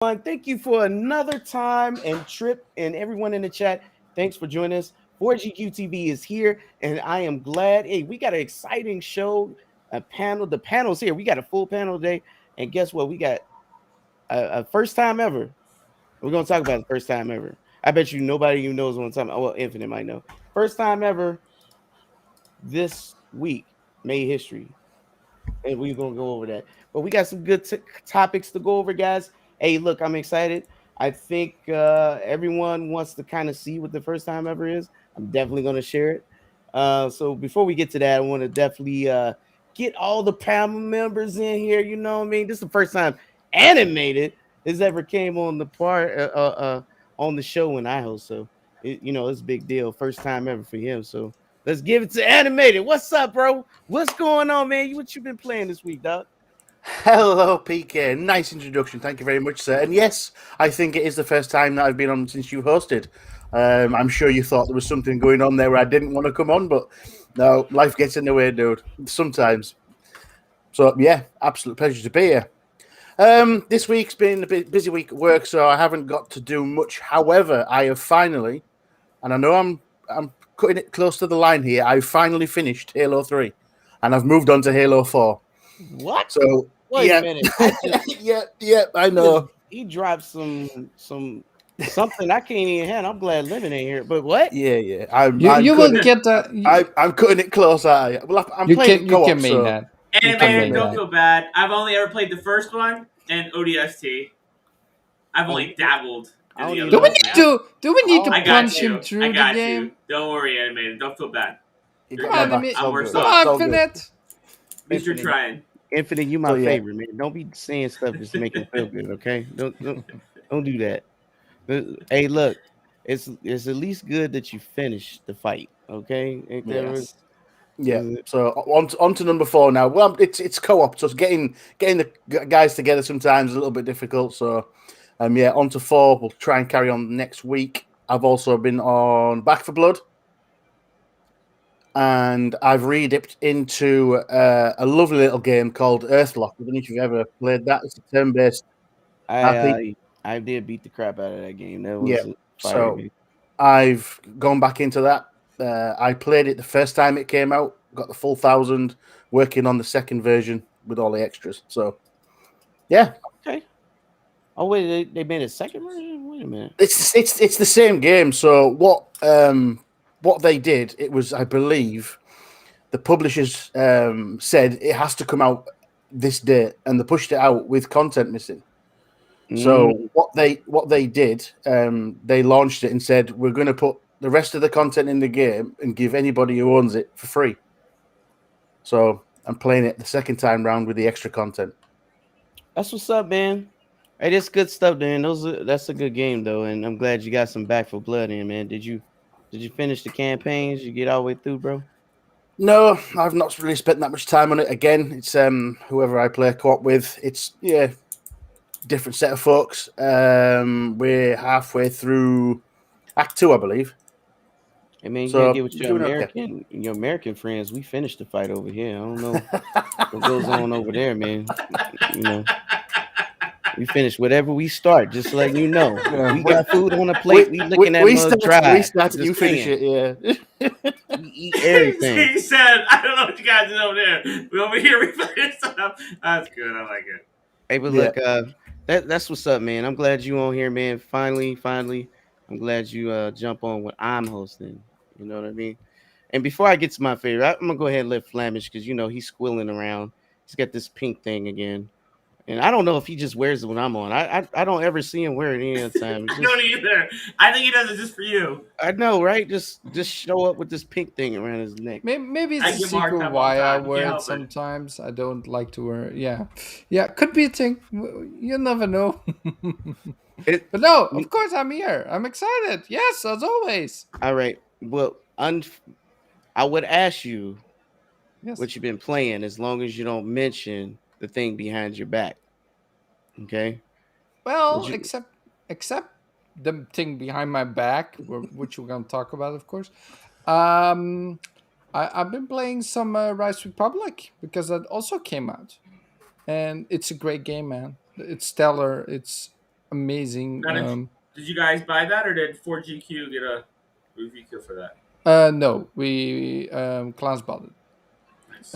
Thank you for another time and trip, and everyone in the chat. Thanks for joining us. 4GQTV is here, and I am glad. Hey, we got an exciting show, a panel. The panel's here. We got a full panel today, and guess what? We got a first time ever. We're gonna talk about the first time ever. I bet you nobody even knows what I'm talking about. Well, Infinite might know. First time ever this week made history, and we're gonna go over that. But we got some good topics to go over, guys. Hey, look, I'm excited. I think everyone wants to kind of see what the first time ever is. I'm definitely gonna share it. So before we get to that, I want to definitely get all the panel members in here. You know what I mean? This is the first time animated has ever came on the on the show when I host. So it's a big deal. First time ever for him. So let's give it to animated. What's up, bro? What's going on, man? What you been playing this week, dog? Hello, PK. Nice introduction. Thank you very much, sir. And yes, I think it is the first time that I've been on since you hosted. I'm sure you thought there was something going on there where I didn't want to come on, but no, life gets in the way, dude. Sometimes. So, yeah, absolute pleasure to be here. This week's been a bit busy week at work, so I haven't got to do much. However, I have finally, and I know I'm cutting it close to the line here, I've finally finished Halo 3, and I've moved on to Halo 4. What? So, Wait a minute. yeah, I know. He dropped something I can't even handle. I'm glad living in here. But what? Yeah. You will get that. I'm cutting it close. Well, I'm You playing can co-op, mean so that. Animated, don't feel bad. I've only ever played the first one and ODST. I've only dabbled in the other Do we one. need to? Do we need to I got punch you. him through I got the game? you. Don't worry, Animated. Don't feel bad. Come on, I'm worse come off. on, Infinite. At least you're trying. Infinite, you my favorite, man. Don't be saying stuff just to make me feel good, okay? Don't do that. Hey, look, it's at least good that you finished the fight, okay? Yes. Yeah. So on to number 4 now. Well, it's co-op, so it's getting the guys together sometimes is a little bit difficult. So, on to 4. We'll try and carry on next week. I've also been on Back for Blood, and I've re-dipped into a lovely little game called Earthlock. I don't know if you've ever played that. It's a turn-based. I did beat the crap out of that game. That was a fire game. I've gone back into that. I played it the first time it came out, got the full 1,000, working on the second version with all the extras. So, yeah. Okay. Oh wait, they made a second version. Wait a minute. It's the same game. So what they did, it was, I believe, the publishers said it has to come out this date, and they pushed it out with content missing. So what they did, they launched it and said, we're going to put the rest of the content in the game and give anybody who owns it for free. So I'm playing it the second time round with the extra content. That's what's up, man. Hey, that's good stuff, man. That's a good game though, and I'm glad you got some Back for Blood in, man. Did you finish the campaigns? You get all the way through, bro? No, I've not really spent that much time on it. Again, it's whoever I play co-op with. It's different set of folks. We're halfway through Act 2, I believe. I mean, you gotta get with your American friends. We finished the fight over here. I don't know what goes on over there, man. We finish whatever we start, just like you know. We got food on the plate. We licking that mug dry. We started, you finish it, yeah. We eat everything. He said, I don't know what you guys do over there, but over here we finish stuff. That's good. I like it. Hey, but look, that's what's up, man. I'm glad you on here, man. Finally, I'm glad you jump on what I'm hosting. You know what I mean? And before I get to my favorite, I'm gonna go ahead and let Flamish, because he's squilling around. He's got this pink thing again. And I don't know if he just wears it when I'm on. I don't ever see him wear it any other time. I don't either. I think he does it just for you. I know, right? Just show up with this pink thing around his neck. Maybe it's a secret why I wear it sometimes. I don't like to wear it. Yeah, could be a thing. You never know. But no, of course I'm here. I'm excited. Yes, as always. All right. Well, I would ask you what you've been playing, as long as you don't mention the thing behind your back. Okay. Well, except the thing behind my back, which we're gonna talk about, of course. I've been playing some Rise Republic because that also came out, and it's a great game, man. It's stellar. It's amazing. Did you guys buy that, or did 4GQ get a review code for that? No, we Klaus bought it. Nice.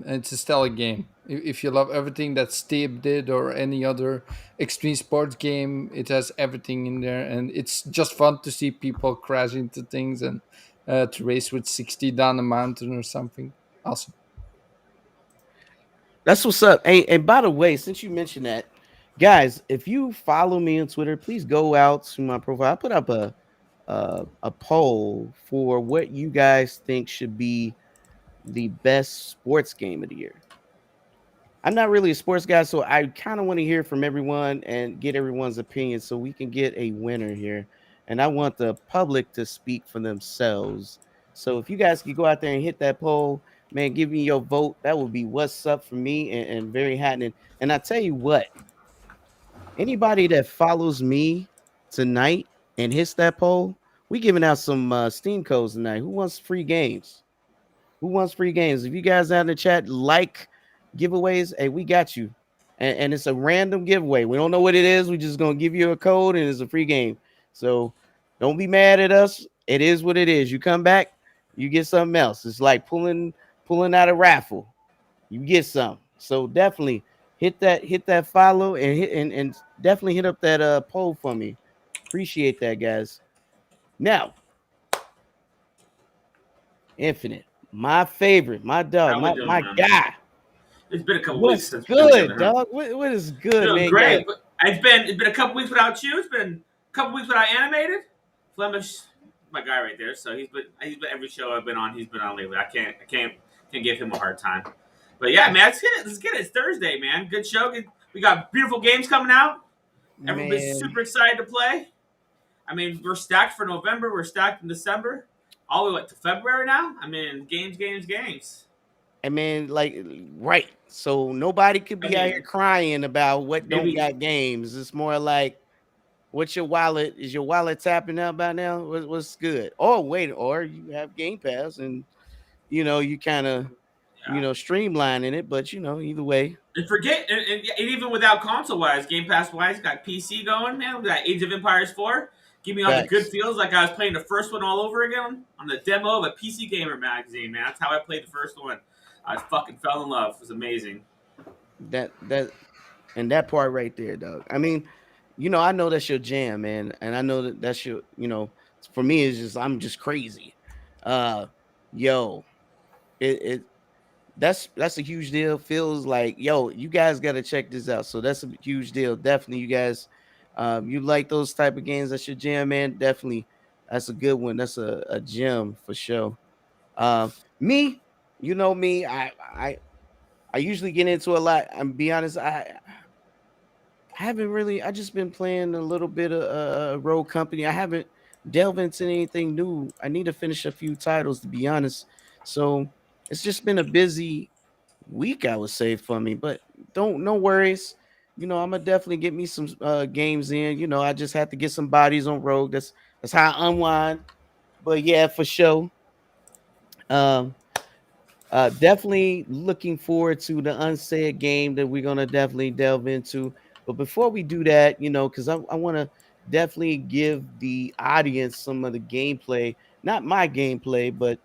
It's a stellar game. If you love everything that Steve did or any other extreme sports game, it has everything in there, and it's just fun to see people crash into things and to race with 60 down a mountain or something. Awesome. That's what's up. Hey, and by the way, since you mentioned that, guys, if you follow me on Twitter, please go out to my profile. I put up a poll for what you guys think should be the best sports game of the year. I'm not really a sports guy, so I kind of want to hear from everyone and get everyone's opinion so we can get a winner here. And I want the public to speak for themselves. So if you guys could go out there and hit that poll, man, give me your vote. That would be what's up for me and very happening. And I tell you what, anybody that follows me tonight and hits that poll, we giving out some Steam codes tonight. Who wants free games? Who wants free games? If you guys out in the chat like giveaways, hey, we got you. And it's a random giveaway. We don't know what it is. We're just gonna give you a code and it's a free game. So don't be mad at us. It is what it is. You come back, you get something else. It's like pulling out a raffle. You get some. So definitely hit that follow and and definitely hit up that poll for me. Appreciate that, guys. Now, Infinite, my favorite, my dog, my guy. It's been a couple What's weeks since good, dog? What is good, doing man? great. Yeah. It's been a couple weeks without you. It's been a couple weeks without animated. Flemish, my guy right there. So he's been every show I've been on. He's been on lately. I can't give him a hard time. But yeah, man, let's get it. It's Thursday, man. Good show. We got beautiful games coming out. Everybody's super excited to play. I mean, we're stacked for November. We're stacked in December. All the way to February now. I mean, games. I mean, like, right. So nobody could be out here crying about what don't got games. It's more like, what's your wallet? Is your wallet tapping out by now? What's good? Oh, wait, or you have Game Pass and you kind of streamlining it, but either way. And forget, and even without console wise, Game Pass wise, got PC going, man. We got Age of Empires 4. Give me all the good feels like I was playing the first one all over again on the demo of a PC Gamer magazine, man. That's how I played the first one. I fucking fell in love. It was amazing. That part right there, dog. I mean, I know that's your jam, man, and I know that's your, for me, it's just I'm just crazy. Yo, that's a huge deal. Feels like, yo, you guys got to check this out. So that's a huge deal. Definitely, you guys, you like those type of games. That's your jam, man. Definitely, that's a good one. That's a gem for sure. Me, me, I usually get into a lot. I'm be honest, I haven't really. I just been playing a little bit of Rogue Company. I haven't delved into anything new. I need to finish a few titles, to be honest. So it's just been a busy week, I would say, for me. But no worries. I'm gonna definitely get me some games in. I just have to get some bodies on Rogue. That's how I unwind. But yeah, for sure. Definitely looking forward to the unsaid game that we're gonna definitely delve into. But before we do that, because I want to definitely give the audience some of the gameplay, not my gameplay, but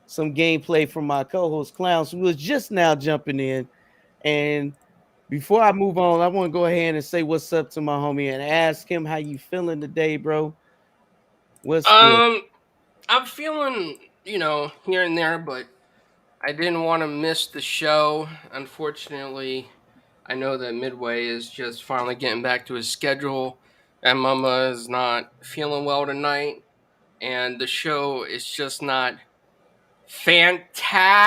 some gameplay from my co-host Clowns, who was just now jumping in. And before I move on, I want to go ahead and say what's up to my homie and ask him how you feeling today, bro. What's good? I'm feeling, here and there, but I didn't want to miss the show. Unfortunately, I know that Midway is just finally getting back to his schedule, and Mama is not feeling well tonight, and the show is just not fantastic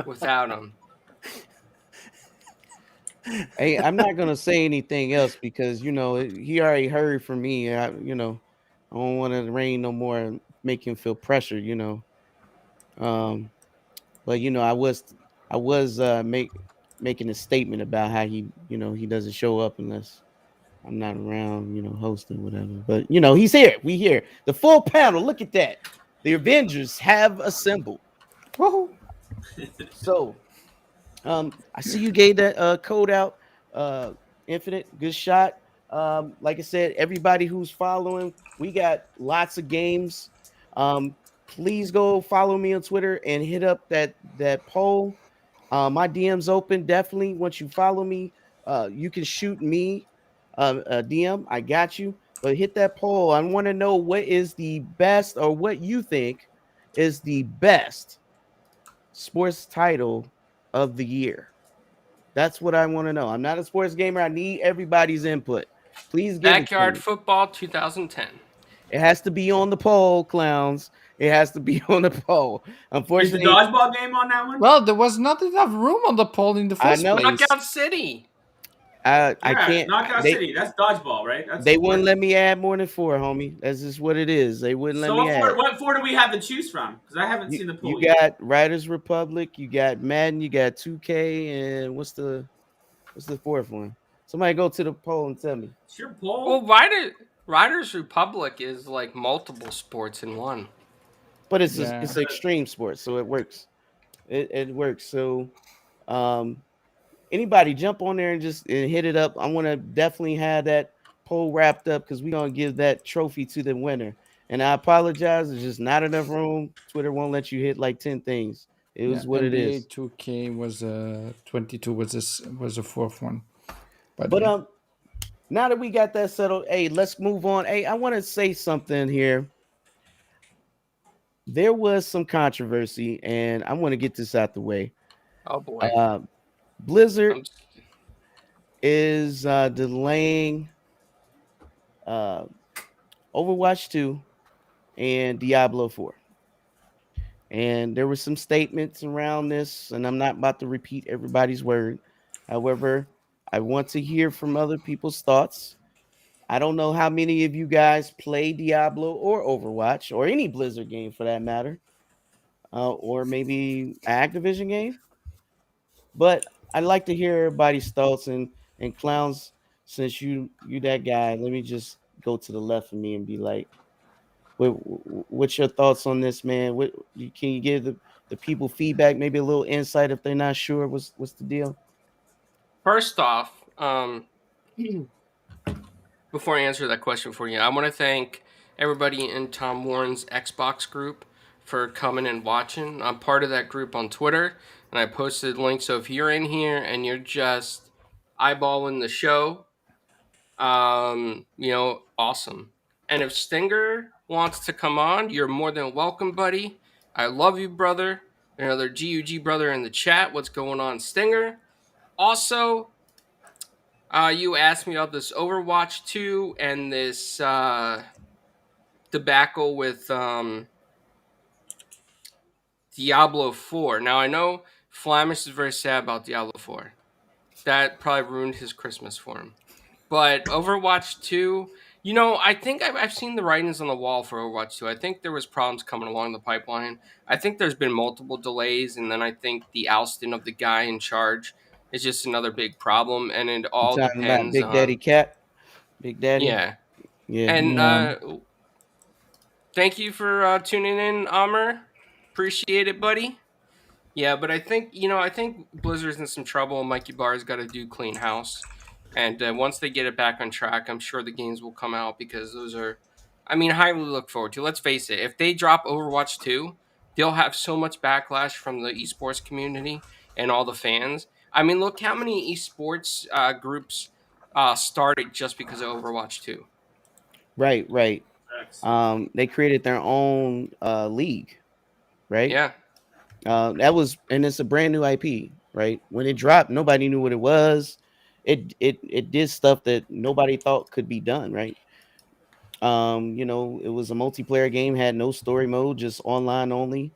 without him. Hey, I'm not gonna say anything else because he already heard from me. I don't want to rain no more and make him feel pressure. But I was making a statement about how he doesn't show up unless I'm not around, hosting whatever. But he's here. We here. The full panel. Look at that. The Avengers have assembled. Woohoo! So, I see you gave that code out. Infinite, good shot. Like I said, everybody who's following, we got lots of games. Um, please go follow me on Twitter and hit up that poll. My DM's open. Definitely, once you follow me, you can shoot me a DM. I got you. But hit that poll. I want to know what is the best, or what you think is the best sports title of the year. That's what I want to know. I'm not a sports gamer. I need everybody's input. Please give it to Backyard me. Football 2010. It has to be on the poll, clowns. It has to be on the poll. Is the Unfortunately, dodgeball game on that one? Well, there was not enough room on the poll in the I first know. place. Knockout City. I Yeah, can't. Knockout City. That's dodgeball, right? That's They four. wouldn't let me add more than 4, homie. That's just what it is. They wouldn't let So me add. what four do we have to choose from? Because I haven't seen the You poll yet. got Riders Republic, you got Madden, you got 2K, and what's the fourth one? Somebody go to the poll and tell me. It's your poll. Well, Riders Republic is like multiple sports in one. But it's Yeah. it's extreme sports, so it works. It works. So anybody jump on there and just hit it up. I want to definitely have that poll wrapped up because we're gonna give that trophy to the winner. And I apologize, there's just not enough room. Twitter won't let you hit like 10 things. It was what it NBA is. 2K was 22 was the fourth one. But now that we got that settled, hey, let's move on. Hey, I want to say something here. There was some controversy, and I want to get this out the way. Oh boy. Blizzard is delaying Overwatch 2 and Diablo 4. And there were some statements around this, and I'm not about to repeat everybody's word. However, I want to hear from other people's thoughts. I don't know how many of you guys play Diablo or Overwatch or any Blizzard game for that matter, or maybe Activision game. But I'd like to hear everybody's thoughts, and clowns. Since you that guy, let me just go to the left of me and be like, what's your thoughts on this, man? Can you give the people feedback, maybe a little insight if they're not sure what's the deal? First off, before I answer that question for you, I want to thank everybody in Tom Warren's Xbox group for coming and watching. I'm part of that group on Twitter, and I posted links. So if you're in here and you're just eyeballing the show, awesome. And if Stinger wants to come on, you're more than welcome, buddy. I love you, brother. Another GUG brother in the chat. What's going on, Stinger? Also, you asked me about this Overwatch 2 and this debacle with Diablo 4. Now, I know Flamish is very sad about Diablo 4. That probably ruined his Christmas for him. But Overwatch 2, I think I've seen the writings on the wall for Overwatch 2. I think there was problems coming along the pipeline. I think there's been multiple delays, and then I think the ousting of the guy in charge is just another big problem, and it all You're talking about depends Big on... Daddy Cat? Big Daddy? Yeah. Yeah. And thank you for tuning in, Amr. Appreciate it, buddy. Yeah, but I think Blizzard's in some trouble, and Mikey Barr's got to do clean house. And once they get it back on track, I'm sure the games will come out, because those are, highly look forward to. Let's face it, if they drop Overwatch 2, they'll have so much backlash from the esports community and all the fans. Look how many esports groups started just because of Overwatch 2. Right. They created their own league, right? Yeah. And it's a brand new IP, right? When it dropped, nobody knew what it was. It did stuff that nobody thought could be done, right? It was a multiplayer game, had no story mode, just online only.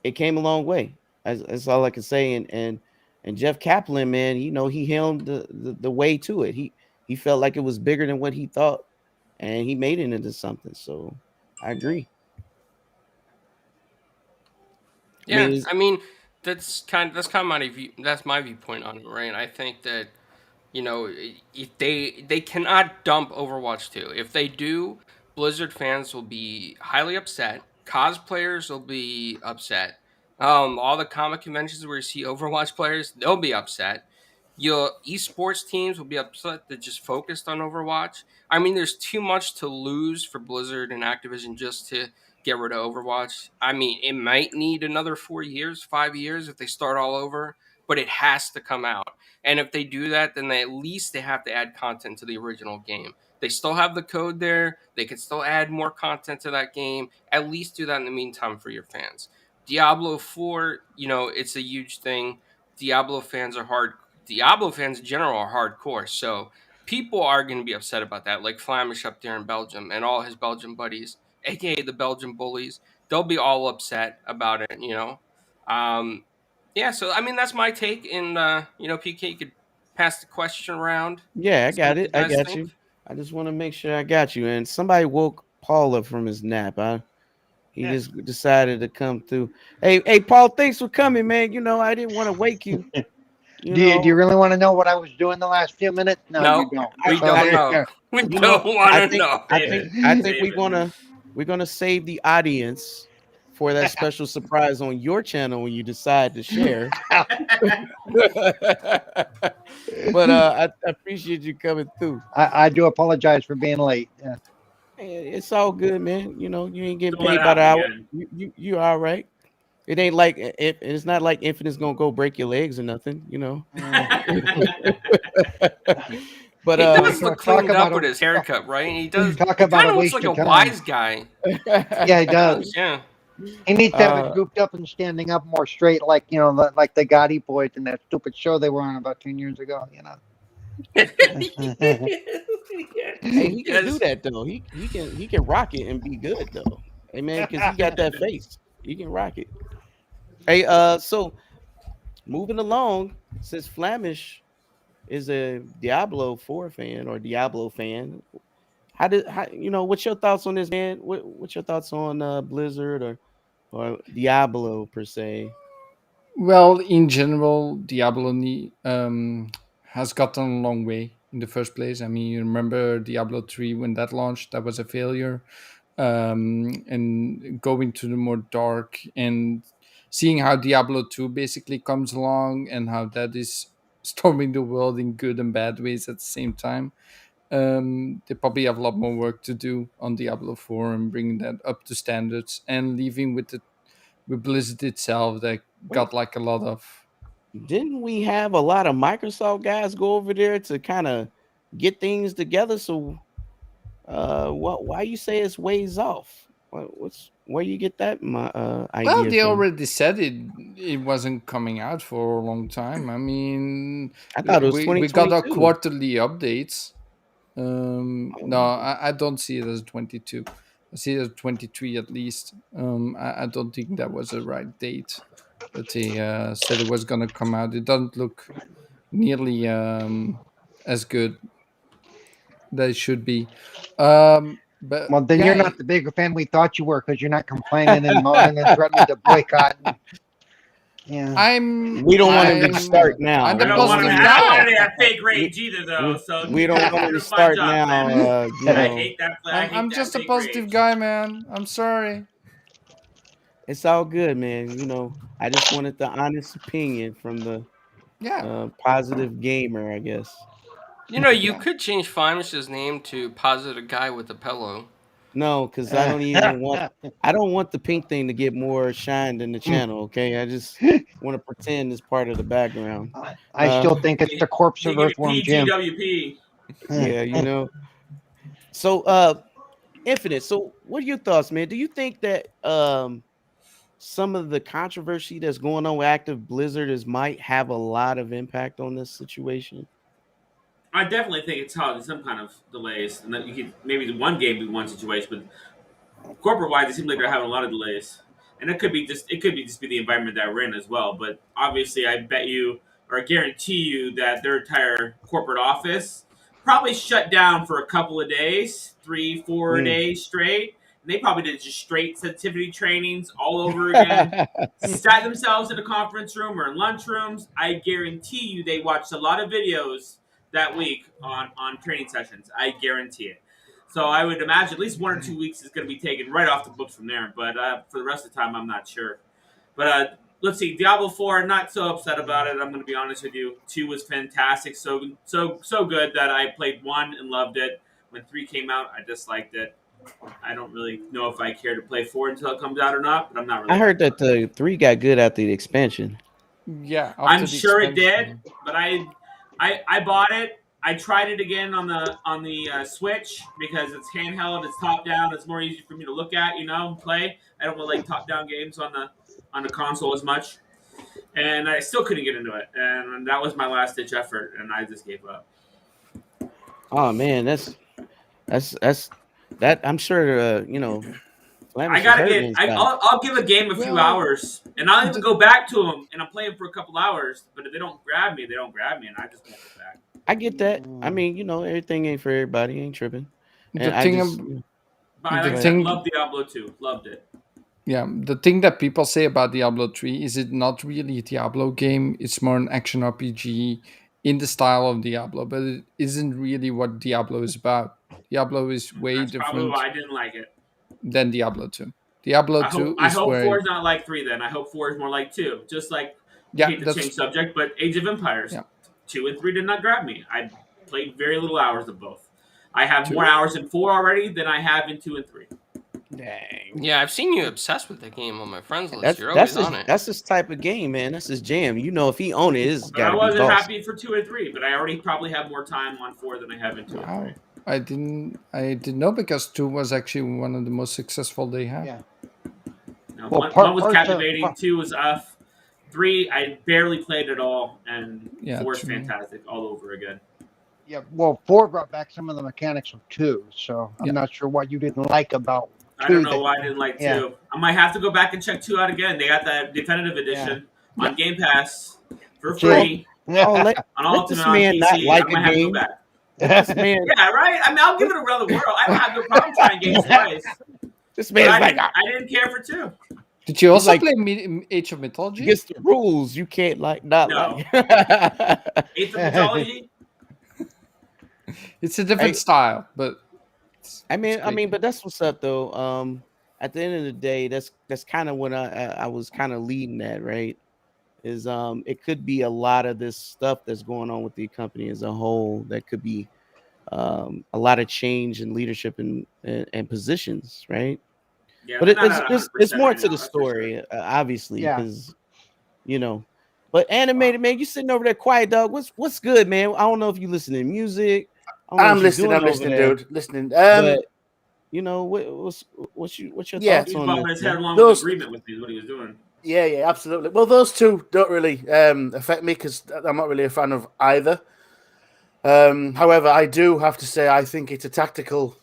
It came a long way. That's all I can say. And Jeff Kaplan, man, he helmed the way to it. He felt like it was bigger than what he thought, and he made it into something. So I agree. Yeah, that's kind of my view. That's my viewpoint on it, right? I think that if they cannot dump Overwatch 2. If they do, Blizzard fans will be highly upset. Cosplayers will be upset. All the comic conventions where you see Overwatch players, they'll be upset. Your esports teams will be upset that just focused on Overwatch. I mean, there's too much to lose for Blizzard and Activision just to get rid of Overwatch. I mean, it might need another 4 years, 5 years if they start all over, but it has to come out. And if they do that, then at least they have to add content to the original game. They still have the code there. They can still add more content to that game. At least do that in the meantime for your fans. Diablo 4, it's a huge thing. Diablo fans are hard. Diablo fans in general are hardcore. So people are going to be upset about that. Like Flamish up there in Belgium and all his Belgian buddies, aka the Belgian bullies. They'll be all upset about it. Yeah, so I mean that's my take. And PK, you could pass the question around. Yeah, I See what got it. you I guys got think. you. I just want to make sure I got you. And somebody woke Paul up from his nap. He just decided to come through. Hey, Paul, thanks for coming, man. I didn't want to wake you. Do you really want to know what I was doing the last few minutes? No, you No, don't. we So don't there you know. go. We you don't know, want I to think know. I Save think it. I think Save it. we're gonna save the audience for that special surprise on your channel when you decide to share. But I appreciate you coming through. I do apologize for being late. Hey, it's all good, man. You ain't getting Don't let paid it by the happen hour. again. You all right. It ain't like it's not like Infinite's gonna go break your legs or nothing. But He does look Talk cleaned about up with his haircut, right? He does. talk He about kind a of looks waste like a of time. wise guy. Yeah, he does. Yeah. He needs to have it uh, gooped up and standing up more straight, like like the Gotti boys in that stupid show they were on about 10 years ago. hey, he can do Yes. that though. He can rock it and be good though. Hey man, because he got that face. He can rock it. Hey, so moving along, since Flamish is a Diablo 4 fan or Diablo fan, what's your thoughts on this, man? What's your thoughts on Blizzard or Diablo per se? Well, in general, Diablo has gotten a long way in the first place. I mean, you remember Diablo 3 when that launched, that was a failure. And going to the more dark and seeing how Diablo 2 basically comes along and how that is storming the world in good and bad ways at the same time. They probably have a lot more work to do on Diablo 4 and bringing that up to standards and leaving with Blizzard itself that Wait, got like a lot of. didn't we have a lot of Microsoft guys go over there to kind of get things together? So, why you say it's ways off? Where you get that Well, idea they from? already said it wasn't coming out for a long time. I mean, I thought it was we got our 2022. quarterly updates. No, Oh, I don't see it as 22. I see it as 23 at least. I don't think that was the right date that they said it was going to come out. It doesn't look nearly as good that it should be. But Well, then you're yeah, not the bigger fan we thought you were because you're not complaining and moaning and threatening to boycott. Yeah. we don't want him to start I'm now. I'm I the We don't don't want want him. him positive to. I don't want guy. him to have fake We, rage either, though. So we don't want him do to a fine start job, now. Flemish. I You know, hate that. I hate I'm that just a fake positive rage. guy, man. I'm sorry. it's all good, man. I just wanted the honest opinion from the Yeah, positive gamer, I guess. You yeah. could change Flamish's name to Positive Guy with a Pillow. No, because I don't even want. I don't want the pink thing to get more shine than the channel. Okay, I just want to pretend it's part of the background. I still think it's the He corpse he of give me Earthworm Jim. PGWP. Yeah. So, Infinite. So, what are your thoughts, man? Do you think that some of the controversy that's going on with Active Blizzard might have a lot of impact on this situation? I definitely think it's causing some kind of delays, and that you could maybe one game be one situation, but corporate wise, it seems like they're having a lot of delays, and it could be just the environment that we're in as well. But obviously, I bet you or I guarantee you that their entire corporate office probably shut down for a couple of days, 3 4 days straight. And they probably did just straight sensitivity trainings all over again. Sat themselves in a conference room or in lunchrooms. I guarantee you they watched a lot of videos that week on training sessions. I guarantee it. So I would imagine at least 1 or 2 weeks is going to be taken right off the books from there. But for the rest of the time, I'm not sure. But let's see, Diablo 4. Not so upset about it. I'm going to be honest with you. 2 was fantastic, so good that I played 1 and loved it. When 3 came out, I disliked it. I don't really know if I care to play 4 until it comes out or not, but I'm not really. I heard that the 3 got good after the expansion. Yeah, I'm sure it did, but I bought it. I tried it again on the Switch because it's handheld, it's top down, it's more easy for me to look at, and play. I don't really like top down games on the console as much, and I still couldn't get into it, and that was my last ditch effort, and I just gave up. Oh man, that's that. I'm sure I gotta get. I'll give a game a few hours, and I'll even go back to them, and I'm playing for a couple hours. But if they don't grab me, they don't grab me, and I just won't go back. I get that. I mean, everything ain't for everybody. Ain't tripping. And but I love Diablo 2. Loved it. Yeah, the thing that people say about Diablo 3 is it not really a Diablo game. It's more an action RPG in the style of Diablo, but it isn't really what Diablo is about. Diablo is way different. Probably why I didn't like it. Than Diablo 2. Diablo 2 I hope 4 is not like 3 then. I hope 4 is more like 2. Just like, I hate to change subject, but Age of Empires. 2 and 3 did not grab me. I played very little hours of both. I have more hours in 4 already than I have in 2 and 3. Dang. Yeah, I've seen you obsessed with the game on my friends list. You're always on it. That's his type of game, man. That's his jam. If he owned it, it's got to be I wasn't happy for 2 and 3, but I already probably have more time on 4 than I have in 2 and 3. I didn't know because 2 was actually one of the most successful they had. Yeah. No, one was captivating, 2 was 3 I barely played at all, and 4 is fantastic all over again. Yeah, well, 4 brought back some of the mechanics of 2, so I'm not sure what you didn't like about 2. I don't know why I didn't like 2. I might have to go back and check 2 out again. They got that definitive edition on Game Pass for free. Let this man not like a game. Yeah, right? I mean, I'll give it around the world. I don't have no problem trying games twice. This man's I didn't care for 2. Did you also play Age of Mythology? It's the rules. You can't like. Age of Mythology? It's a different style, but I mean, but that's what's up though. At the end of the day, that's kind of what I was kind of leading at, right? Is it could be a lot of this stuff that's going on with the company as a whole that could be a lot of change in leadership and positions, right? Yeah, but it's more to the story, obviously, because But animated, man, you sitting over there quiet, dog. What's good, man? I don't know if you listen to music. I'm listening, dude. Listening. But, what's your thoughts on this? His head along with agreement with what he was doing. Yeah, absolutely. Well, those two don't really affect me because I'm not really a fan of either. However, I do have to say I think it's a tactical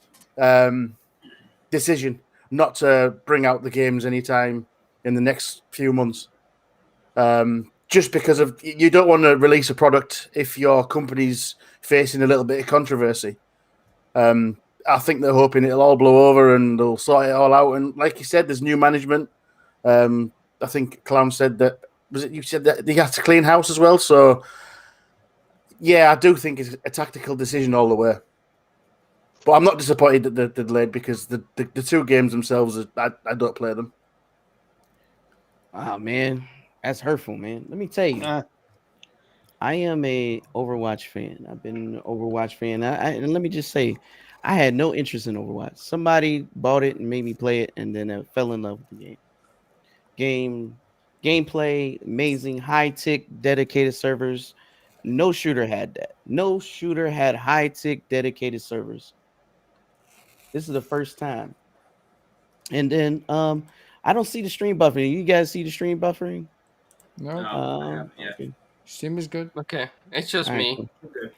decision not to bring out the games anytime in the next few months. Just because of you don't want to release a product if your company's facing a little bit of controversy. I think they're hoping it'll all blow over and they'll sort it all out. And like you said, there's new management. I think Clown said that. Was it you said that they had to clean house as well? So yeah, I do think it's a tactical decision all the way. But I'm not disappointed that they're delayed because the two games themselves, I don't play them. Oh man. That's hurtful, man. Let me tell you, I am a Overwatch fan. I've been an Overwatch fan. And let me just say, I had no interest in Overwatch. Somebody bought it and made me play it, and then I fell in love with the game. Gameplay, amazing, high-tech, dedicated servers. No shooter had that. No shooter had high-tech, dedicated servers. This is the first time. And then I don't see the stream buffering. You guys see the stream buffering? No. Okay. Stream is good. Okay. It's just me. Cool. Okay.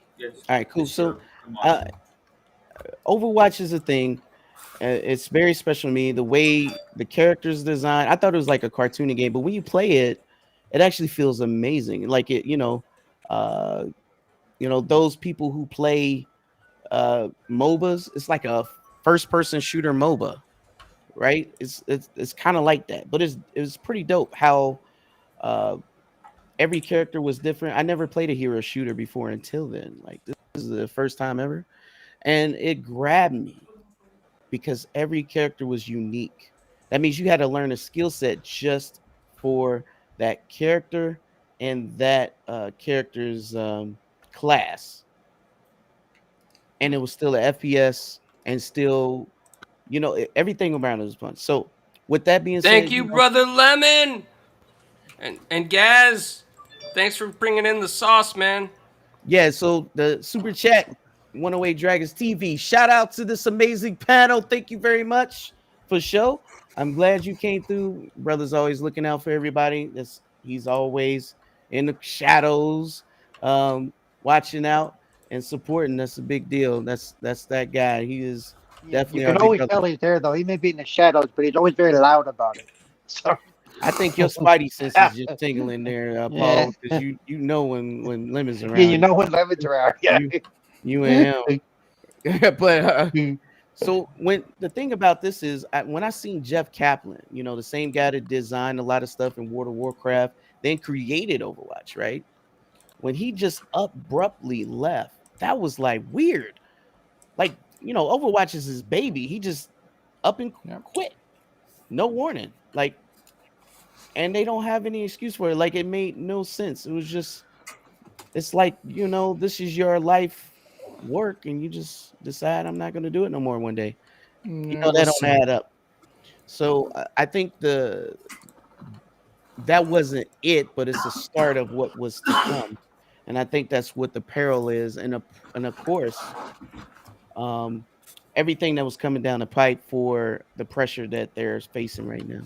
All right, cool. So Overwatch is a thing. It's very special to me. The way the characters design, I thought it was like a cartoony game, but when you play it, it actually feels amazing. Like it, those people who play MOBAs, it's like a first-person shooter MOBA, right? It's kind of like that, but it was pretty dope how every character was different. I never played a hero shooter before until then. Like this is the first time ever, and it grabbed me because every character was unique. That means you had to learn a skill set just for that character and that character's class, and it was still an FPS and still, everything around it was fun. So with that being Thank said, you, Brother Lemon. And Gaz, thanks for bringing in the sauce, man. yeah, so the super chat 108 Dragons TV. Shout out to this amazing panel. Thank you very much for show. I'm glad you came through. Brother's always looking out for everybody. He's always in the shadows, watching out and supporting. That's a big deal. That's that guy. He is You definitely our can big always brother. tell he's there, though. He may be in the shadows, but he's always very loud about it. So I think your spidey sense is just tingling there, yeah, Paul, because you know when Lemon's around. yeah, you know when lemons are out. Yeah. You and him. But so when the thing about this is, when I seen Jeff Kaplan, the same guy that designed a lot of stuff in World of Warcraft, then created Overwatch, right? When he just abruptly left, that was like weird. Like, Overwatch is his baby. He just up and quit, no warning. Like, and they don't have any excuse for it. Like, it made no sense. It was just, it's like, this is your life work, and you just decide I'm not going to do it no more one day. That don't add up. So I think that wasn't it, but it's a start of what was to come, and I think that's what the peril is, and of course, everything that was coming down the pipe for the pressure that they're facing right now.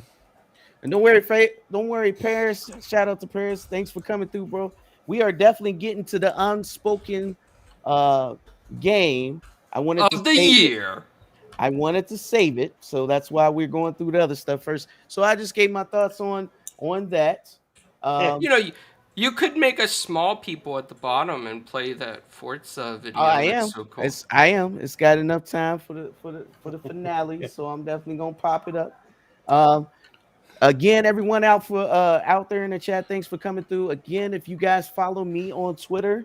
And don't worry, Paris. Shout out to Paris. Thanks for coming through, bro. We are definitely getting to the unspoken game. I wanted to Of the save it. year. I wanted to save it, so that's why we're going through the other stuff first. So I just gave my thoughts on that. You could make a small people at the bottom and play that Forza video. I That's am. so cool. I am. It's got enough time for the finale, so I'm definitely gonna pop it up. Again, everyone out there in the chat, thanks for coming through. Again, if you guys follow me on Twitter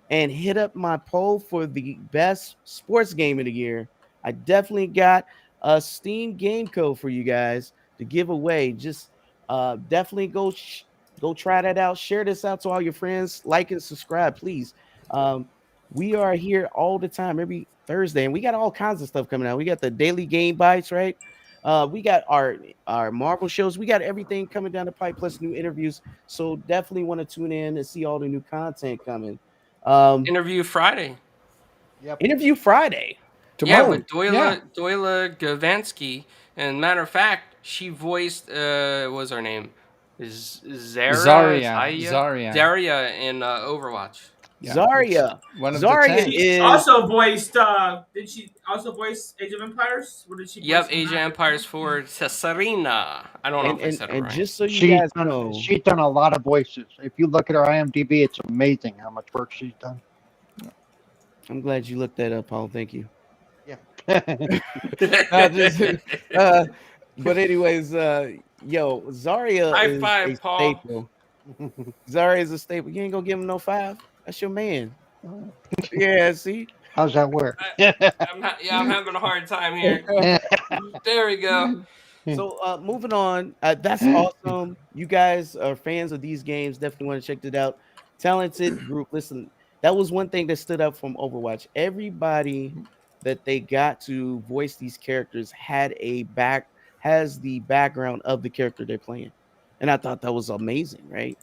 and hit up my poll for the best sports game of the year, I definitely got a Steam game code for you guys to give away. Just definitely go try that out. Share this out to all your friends. Like and subscribe, please. We are here all the time, every Thursday, and we got all kinds of stuff coming out. We got the daily game bites, right? We got our Marvel shows. We got everything coming down the pipe, plus new interviews. So definitely want to tune in and see all the new content coming. Interview Friday. Yep. Interview Friday. Tomorrow. Yeah, with Doyla Gavansky. And matter of fact, she voiced what was her name? Zarya in Overwatch. Yeah, Zarya. One of Zarya is also voiced. Did she also voice Age of Empires? What did she? Yep, Age of Empires for Cesarina. I don't know if I said it right. Just so you guys know, she's done a lot of voices. If you look at her IMDb, it's amazing how much work she's done. I'm glad you looked that up, Paul. Thank you. Yeah. But anyways, Zarya High is five, a Paul. staple. Zarya is a staple. You ain't gonna give him no 5. That's your man. Yeah, see? How's that work? I'm having a hard time here. There we go. So moving on, that's awesome. You guys are fans of these games. Definitely want to check it out. Talented group. Listen, that was one thing that stood up from Overwatch. Everybody that they got to voice these characters has the background of the character they're playing, and I thought that was amazing. Right?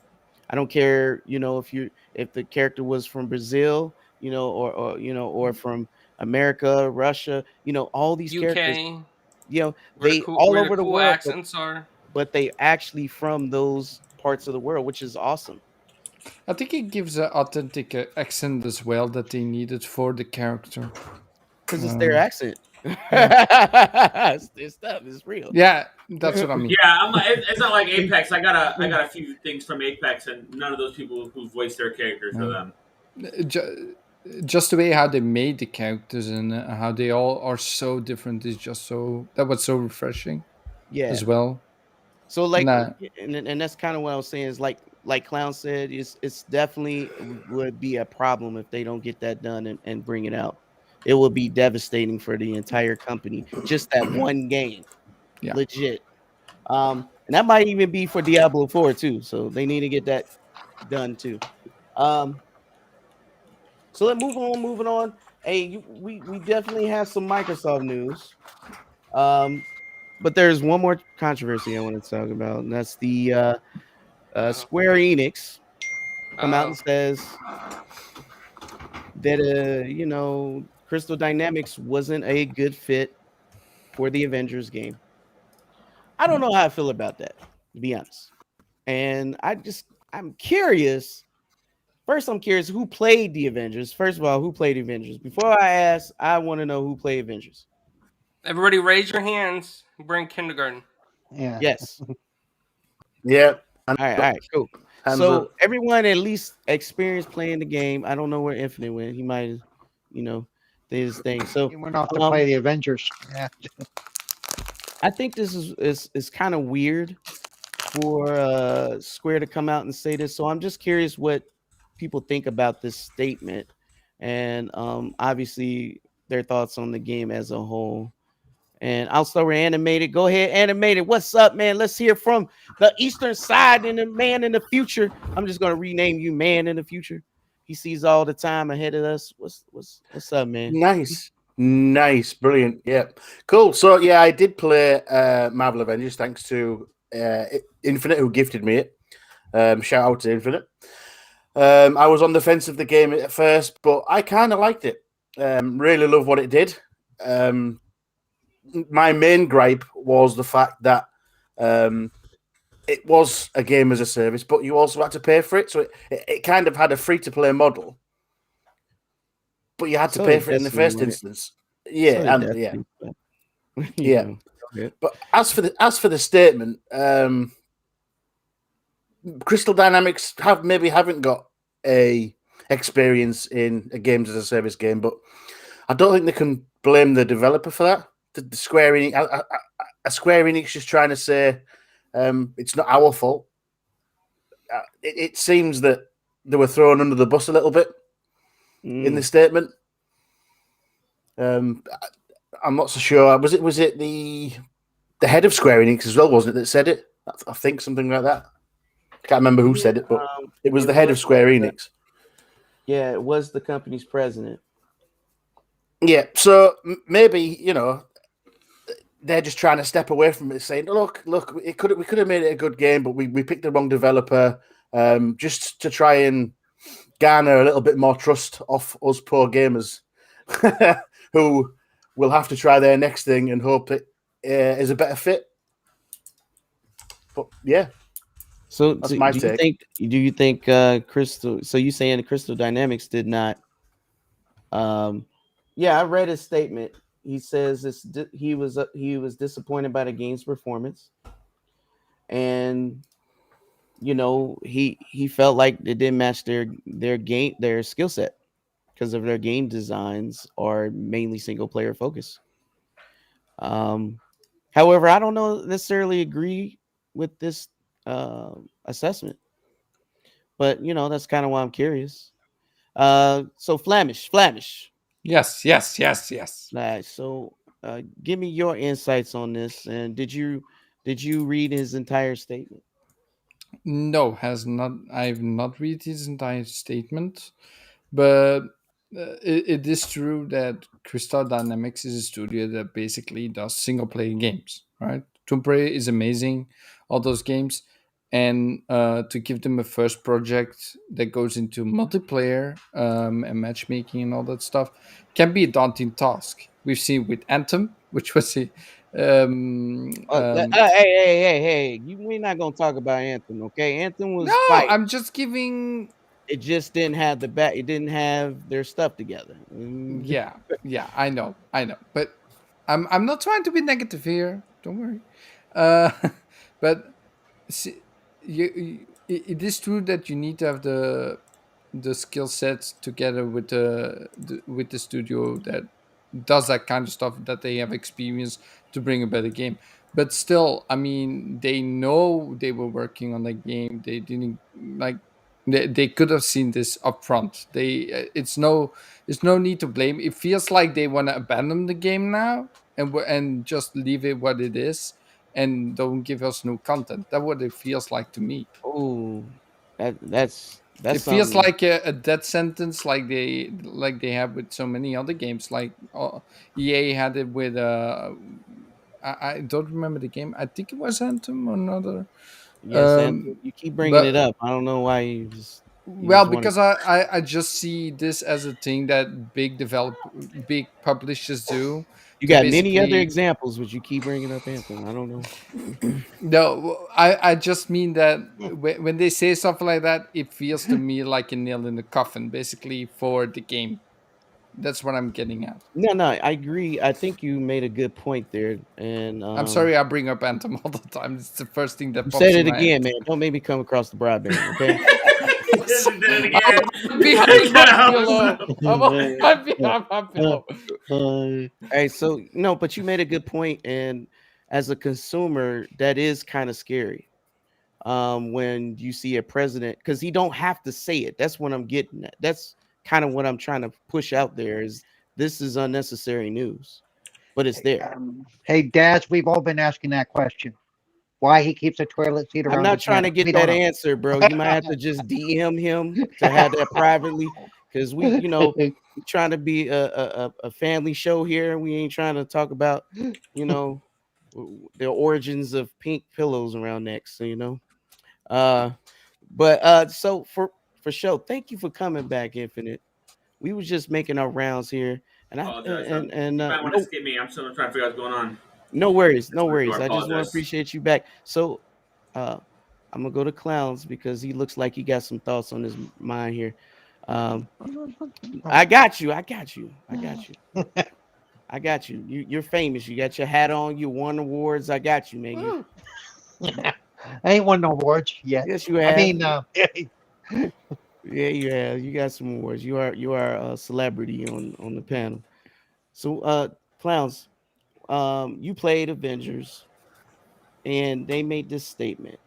I don't care, if the character was from Brazil, or from America, Russia, all these UK, characters, they all over the world, accents are. But they actually from those parts of the world, which is awesome. I think it gives an authentic accent as well that they needed for the character. Because it's their accent. It's stuff. It's real. Yeah, that's what I mean. Yeah, it's not like Apex. I got a few things from Apex, and none of those people who voiced their characters are them. Just the way how they made the characters and how they all are so different is just that was so refreshing. Yeah. As well. So and that's kind of what I was saying is like Clown said, it's definitely would be a problem if they don't get that done and bring it out. It will be devastating for the entire company. Just that one game. Yeah. Legit. and that might even be for Diablo 4 too. So they need to get that done too. Um, so let's moving on. Hey, we definitely have some Microsoft news. But there's one more controversy I want to talk about, and that's the Square Enix come out and says that Crystal Dynamics wasn't a good fit for the Avengers game. I don't know how I feel about that, to be honest. And I'm curious. First, I'm curious who played the Avengers. First of all, who played Avengers? Before I ask, I want to know who played Avengers. Everybody raise your hands. We're in kindergarten. Yeah. Yes. Yeah. All right, cool. Hands So up. everyone at least experienced playing the game. I don't know where Infinite went. He might have, did his thing. So He went off to play the Avengers. Yeah. I think this is kind of weird for Square to come out and say this. So I'm just curious what people think about this statement, and obviously their thoughts on the game as a whole. And I'll start with Animated. Go ahead, Animated. What's up, man? Let's hear from the Eastern Side and the man in the future. I'm just gonna rename you Man in the Future. He sees all the time ahead of us. What's up, man? Nice, brilliant. Yeah, cool. So yeah, I did play Marvel Avengers thanks to Infinite, who gifted me it. Shout out to Infinite. I was on the fence of the game at first, but I kind of liked it. Really love what it did. My main gripe was the fact that it was a game as a service, but you also had to pay for it. So it kind of had a free-to-play model, but you had to pay for it in the first instance. Yeah, and yeah. Yeah. But as for the statement, Crystal Dynamics haven't got a experience in a games as a service game, but I don't think they can blame the developer for that. The Square Enix, Square Enix just trying to say it's not our fault. It seems that they were thrown under the bus a little bit in the statement. I'm not so sure. Was it the head of Square Enix as well, wasn't it, that said it? I think something like that. I can't remember who said it, but it was the head of Square Enix. Yeah, it was the company's president. Yeah, so maybe, they're just trying to step away from it, saying, look, we could have made it a good game, but we picked the wrong developer just to try and garner a little bit more trust off us poor gamers who will have to try their next thing and hope it is a better fit. But yeah. So that's my take. Do you think Crystal? So you saying Crystal Dynamics did not? Yeah, I read his statement. He says he was disappointed by the game's performance, and he felt like it didn't match their skill set because of their game designs are mainly single player focus. However, I don't necessarily agree with this assessment, but that's kind of why I'm curious. So Flamish. Yes. So give me your insights on this. And did you read his entire statement? No, I've not read his entire statement, but it is true that Crystal Dynamics is a studio that basically does single player games, right? Tomb Raider is amazing, all those games, and to give them a first project that goes into multiplayer and matchmaking and all that stuff can be a daunting task. We've seen with Anthem, which was hey, we're not gonna talk about Anthem, okay? Anthem was I'm just giving. It just didn't have it didn't have their stuff together. Yeah, I know, but I'm not trying to be negative here. Don't worry. But see, it is true that you need to have the skill sets together with the studio that does that kind of stuff, that they have experience to bring a better game. But still, I mean, they know they were working on the game. They didn't they could have seen this up front. It's no need to blame. It feels like they want to abandon the game now and just leave it what it is. and don't give us new content. That's what it feels like to me. Oh, that's It feels something. like a death sentence, like they have with so many other games. Like EA had it with I don't remember the game. I think it was Anthem or another. Yes, and Um, you keep bringing it but up. I don't know why you well, just want to. because I just see this as a thing that big publishers do You to got many other basically. examples, but you keep bringing up Anthem. I don't know. No, I just mean that when they say something like that, it feels to me like a nail in the coffin, basically, for the game. That's what I'm getting at. No, I agree. I think you made a good point there, and I'm sorry I bring up Anthem all the time. It's the first thing that you pops said in it my head. again, man. Don't make me come across the broadband, okay? Just did it again. Behind Gotta my help pillow. us I'm behind my pillow. Hey, so no, but you made a good point, and as a consumer, that is kind of scary. When you see a president, because he don't have to say it. That's what I'm getting at. That's kind of what I'm trying to push out there. Is this is unnecessary news, but it's there. Hey, Daz, we've all been asking that question. Why he keeps a toilet seat I'm around not his trying neck? to We get don't that know. answer, bro. You might have to just DM him to have that privately, because we're trying to be a family show here. We ain't trying to talk about, you know, the origins of pink pillows around necks. So. Uh, but so for sure, thank you for coming back, Infinite. We was just making our rounds here, and I apologize. and You might want to no skip me. I'm still trying to figure out what's going on. no worries, That's no my door. worries. I I just want to apologize. appreciate you back. So I'm gonna go to Clowns because he looks like he got some thoughts on his mind here. Um, I got you. I got you. I got you. I got you. You're famous. You got your hat on. You won awards. I got you, man. I ain't won no awards yet. Yes, you I have. mean, Yeah, you have. You got some awards. You are a celebrity on the panel. So Clowns, you played Avengers and they made this statement.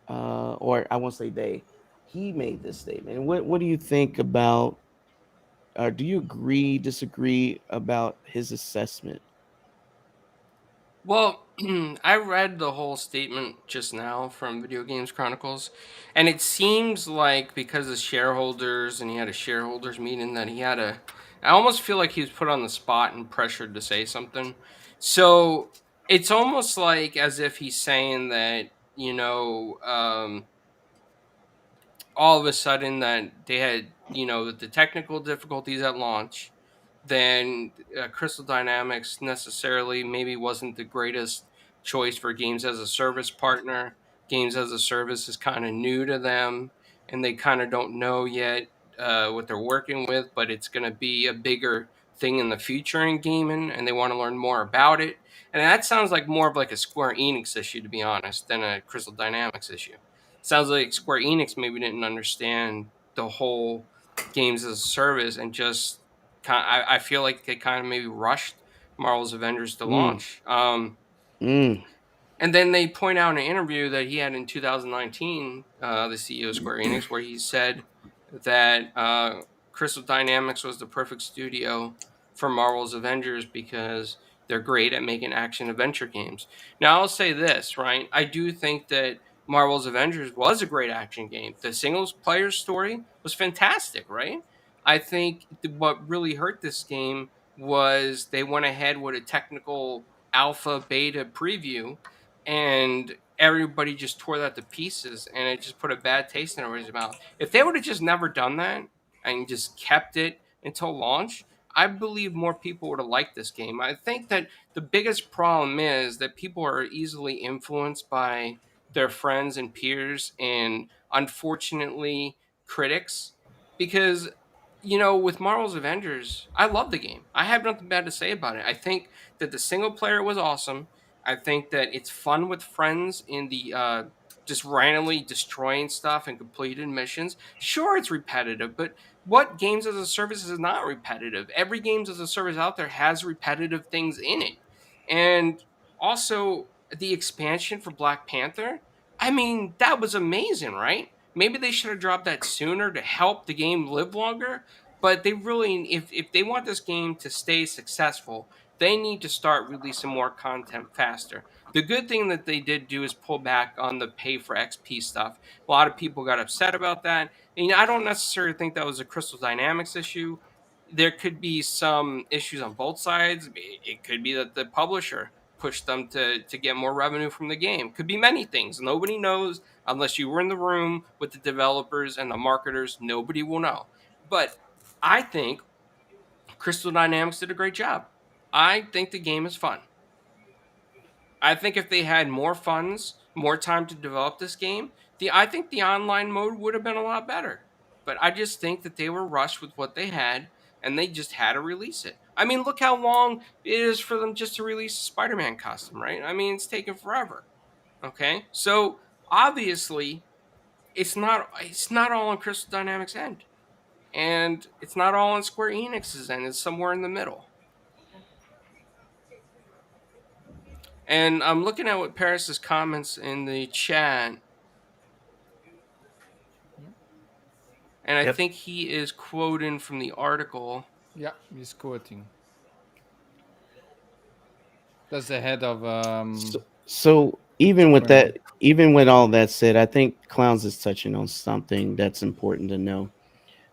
Or I won't say they, he made this statement. And what do you think about, do you agree, disagree about his assessment? Well, I read the whole statement just now from Video Games Chronicles, and it seems like because of shareholders and he had a shareholders meeting that he had a. I almost feel like he was put on the spot and pressured to say something. So it's almost like as if he's saying that, all of a sudden that they had, the technical difficulties at launch, then Crystal Dynamics necessarily maybe wasn't the greatest choice for games as a service partner. Games as a service is kind of new to them, and they kind of don't know yet what they're working with, but it's going to be a bigger thing in the future in gaming, and they want to learn more about it. And that sounds like more of like a Square Enix issue, to be honest, than a Crystal Dynamics issue. Sounds like Square Enix maybe didn't understand the whole games as a service and just I feel like they kind of maybe rushed Marvel's Avengers to Mm, launch. mm, And then they point out in an interview that he had in 2019, the CEO of Square Enix, where he said that Crystal Dynamics was the perfect studio for Marvel's Avengers because they're great at making action adventure games. Now, I'll say this, right? I do think that Marvel's Avengers was a great action game. The single player story was fantastic, right? I think what really hurt this game was they went ahead with a technical alpha beta preview and everybody just tore that to pieces and it just put a bad taste in everybody's mouth. If they would have just never done that and just kept it until launch, I believe more people would have liked this game. I think that the biggest problem is that people are easily influenced by their friends and peers and unfortunately critics because with Marvel's Avengers, I love the game. I have nothing bad to say about it. I think that the single player was awesome. I think that it's fun with friends in the just randomly destroying stuff and completing missions. Sure, it's repetitive, but what games as a service is not repetitive? Every games as a service out there has repetitive things in it. And also the expansion for Black Panther, I mean, that was amazing, right? Maybe they should have dropped that sooner to help the game live longer. But they really, if they want this game to stay successful, they need to start releasing more content faster. The good thing that they did do is pull back on the pay for XP stuff. A lot of people got upset about that. And I don't necessarily think that was a Crystal Dynamics issue. There could be some issues on both sides. It could be that the publisher pushed them to get more revenue from the game. Could be many things. Nobody knows unless you were in the room with the developers and the marketers. Nobody will know. But I think Crystal Dynamics did a great job. I think the game is fun. I think if they had more funds, more time to develop this game, I think the online mode would have been a lot better. But I just think that they were rushed with what they had, and they just had to release it. I mean, look how long it is for them just to release a Spider-Man costume, right? I mean, it's taken forever. Okay, so obviously, it's not all on Crystal Dynamics' end, and it's not all on Square Enix's end. It's somewhere in the middle. And I'm looking at what Paris's comments in the chat. And I think he is quoting from the article. Yeah, he's quoting. That's the head of. So even with that, even with all that said, I think Clowns is touching on something that's important to know.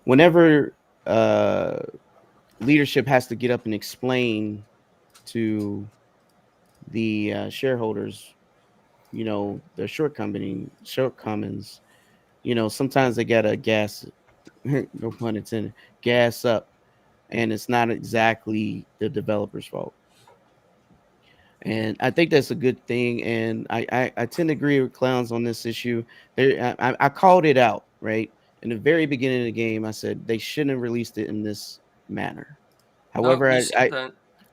Whenever leadership has to get up and explain to the shareholders, their shortcomings, sometimes they gotta gas, no pun intended, gas up, and it's not exactly the developer's fault. And I think that's a good thing. And I tend to agree with Clowns on this issue. I called it out, right? In the very beginning of the game, I said they shouldn't have released it in this manner. However,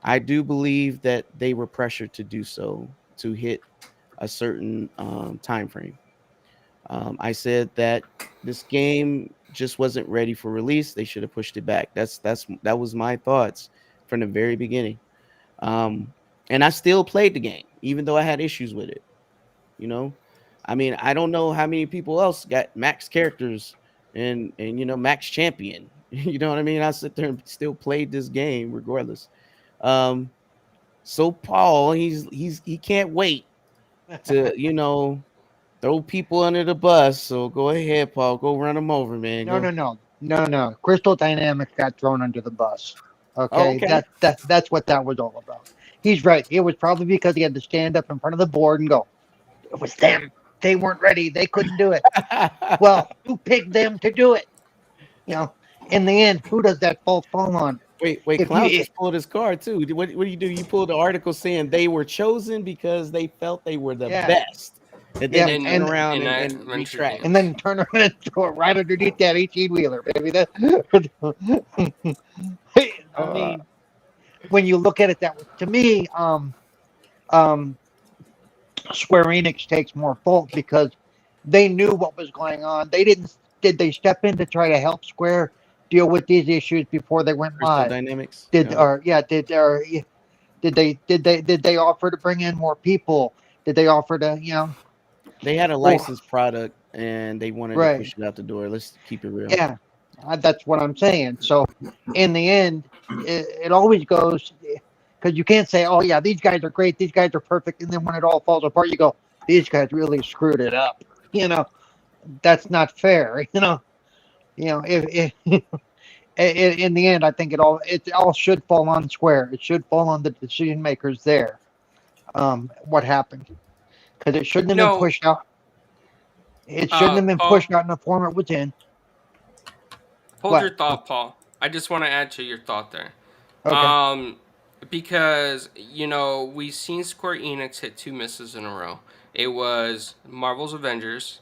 I do believe that they were pressured to do so to hit a certain time frame. I said that this game just wasn't ready for release. They should have pushed it back. That was my thoughts from the very beginning. And I still played the game, even though I had issues with it. I mean, I don't know how many people else got max characters and max champion. You know what I mean? I sit there and still played this game regardless. So Paul, he can't wait to throw people under the bus. So go ahead, Paul. Go run them over, man. No. Crystal Dynamics got thrown under the bus. Okay? That's what that was all about. He's right. It was probably because he had to stand up in front of the board and go, it was them. They weren't ready. They couldn't do it. Well, who picked them to do it? In the end, who does that fault fall on? Wait, Klaus just pulled his card too. What do you do? You pulled the article saying they were chosen because they felt they were the best. And then they turn around and retract. And then turn around and throw it right underneath that 18-wheeler, baby. I mean, when you look at it that way, to me, Square Enix takes more fault because they knew what was going on. Did they step in to try to help Square deal with these issues before they went live? Dynamics. Did they offer to bring in more people? Did they offer to They had a licensed product and they wanted to push it out the door. Let's keep it real. Yeah, that's what I'm saying. So in the end, it always goes, because you can't say, oh yeah, these guys are great, these guys are perfect, and then when it all falls apart, you go, these guys really screwed it up. That's not fair. If in the end, I think it all should fall on Square. It should fall on the decision makers there. What happened? Because it shouldn't have been pushed out. It shouldn't have been pushed out in the form it was in. Hold your thought, Paul. I just want to add to your thought there. Okay. Because, we've seen Square Enix hit 2 misses in a row. It was Marvel's Avengers,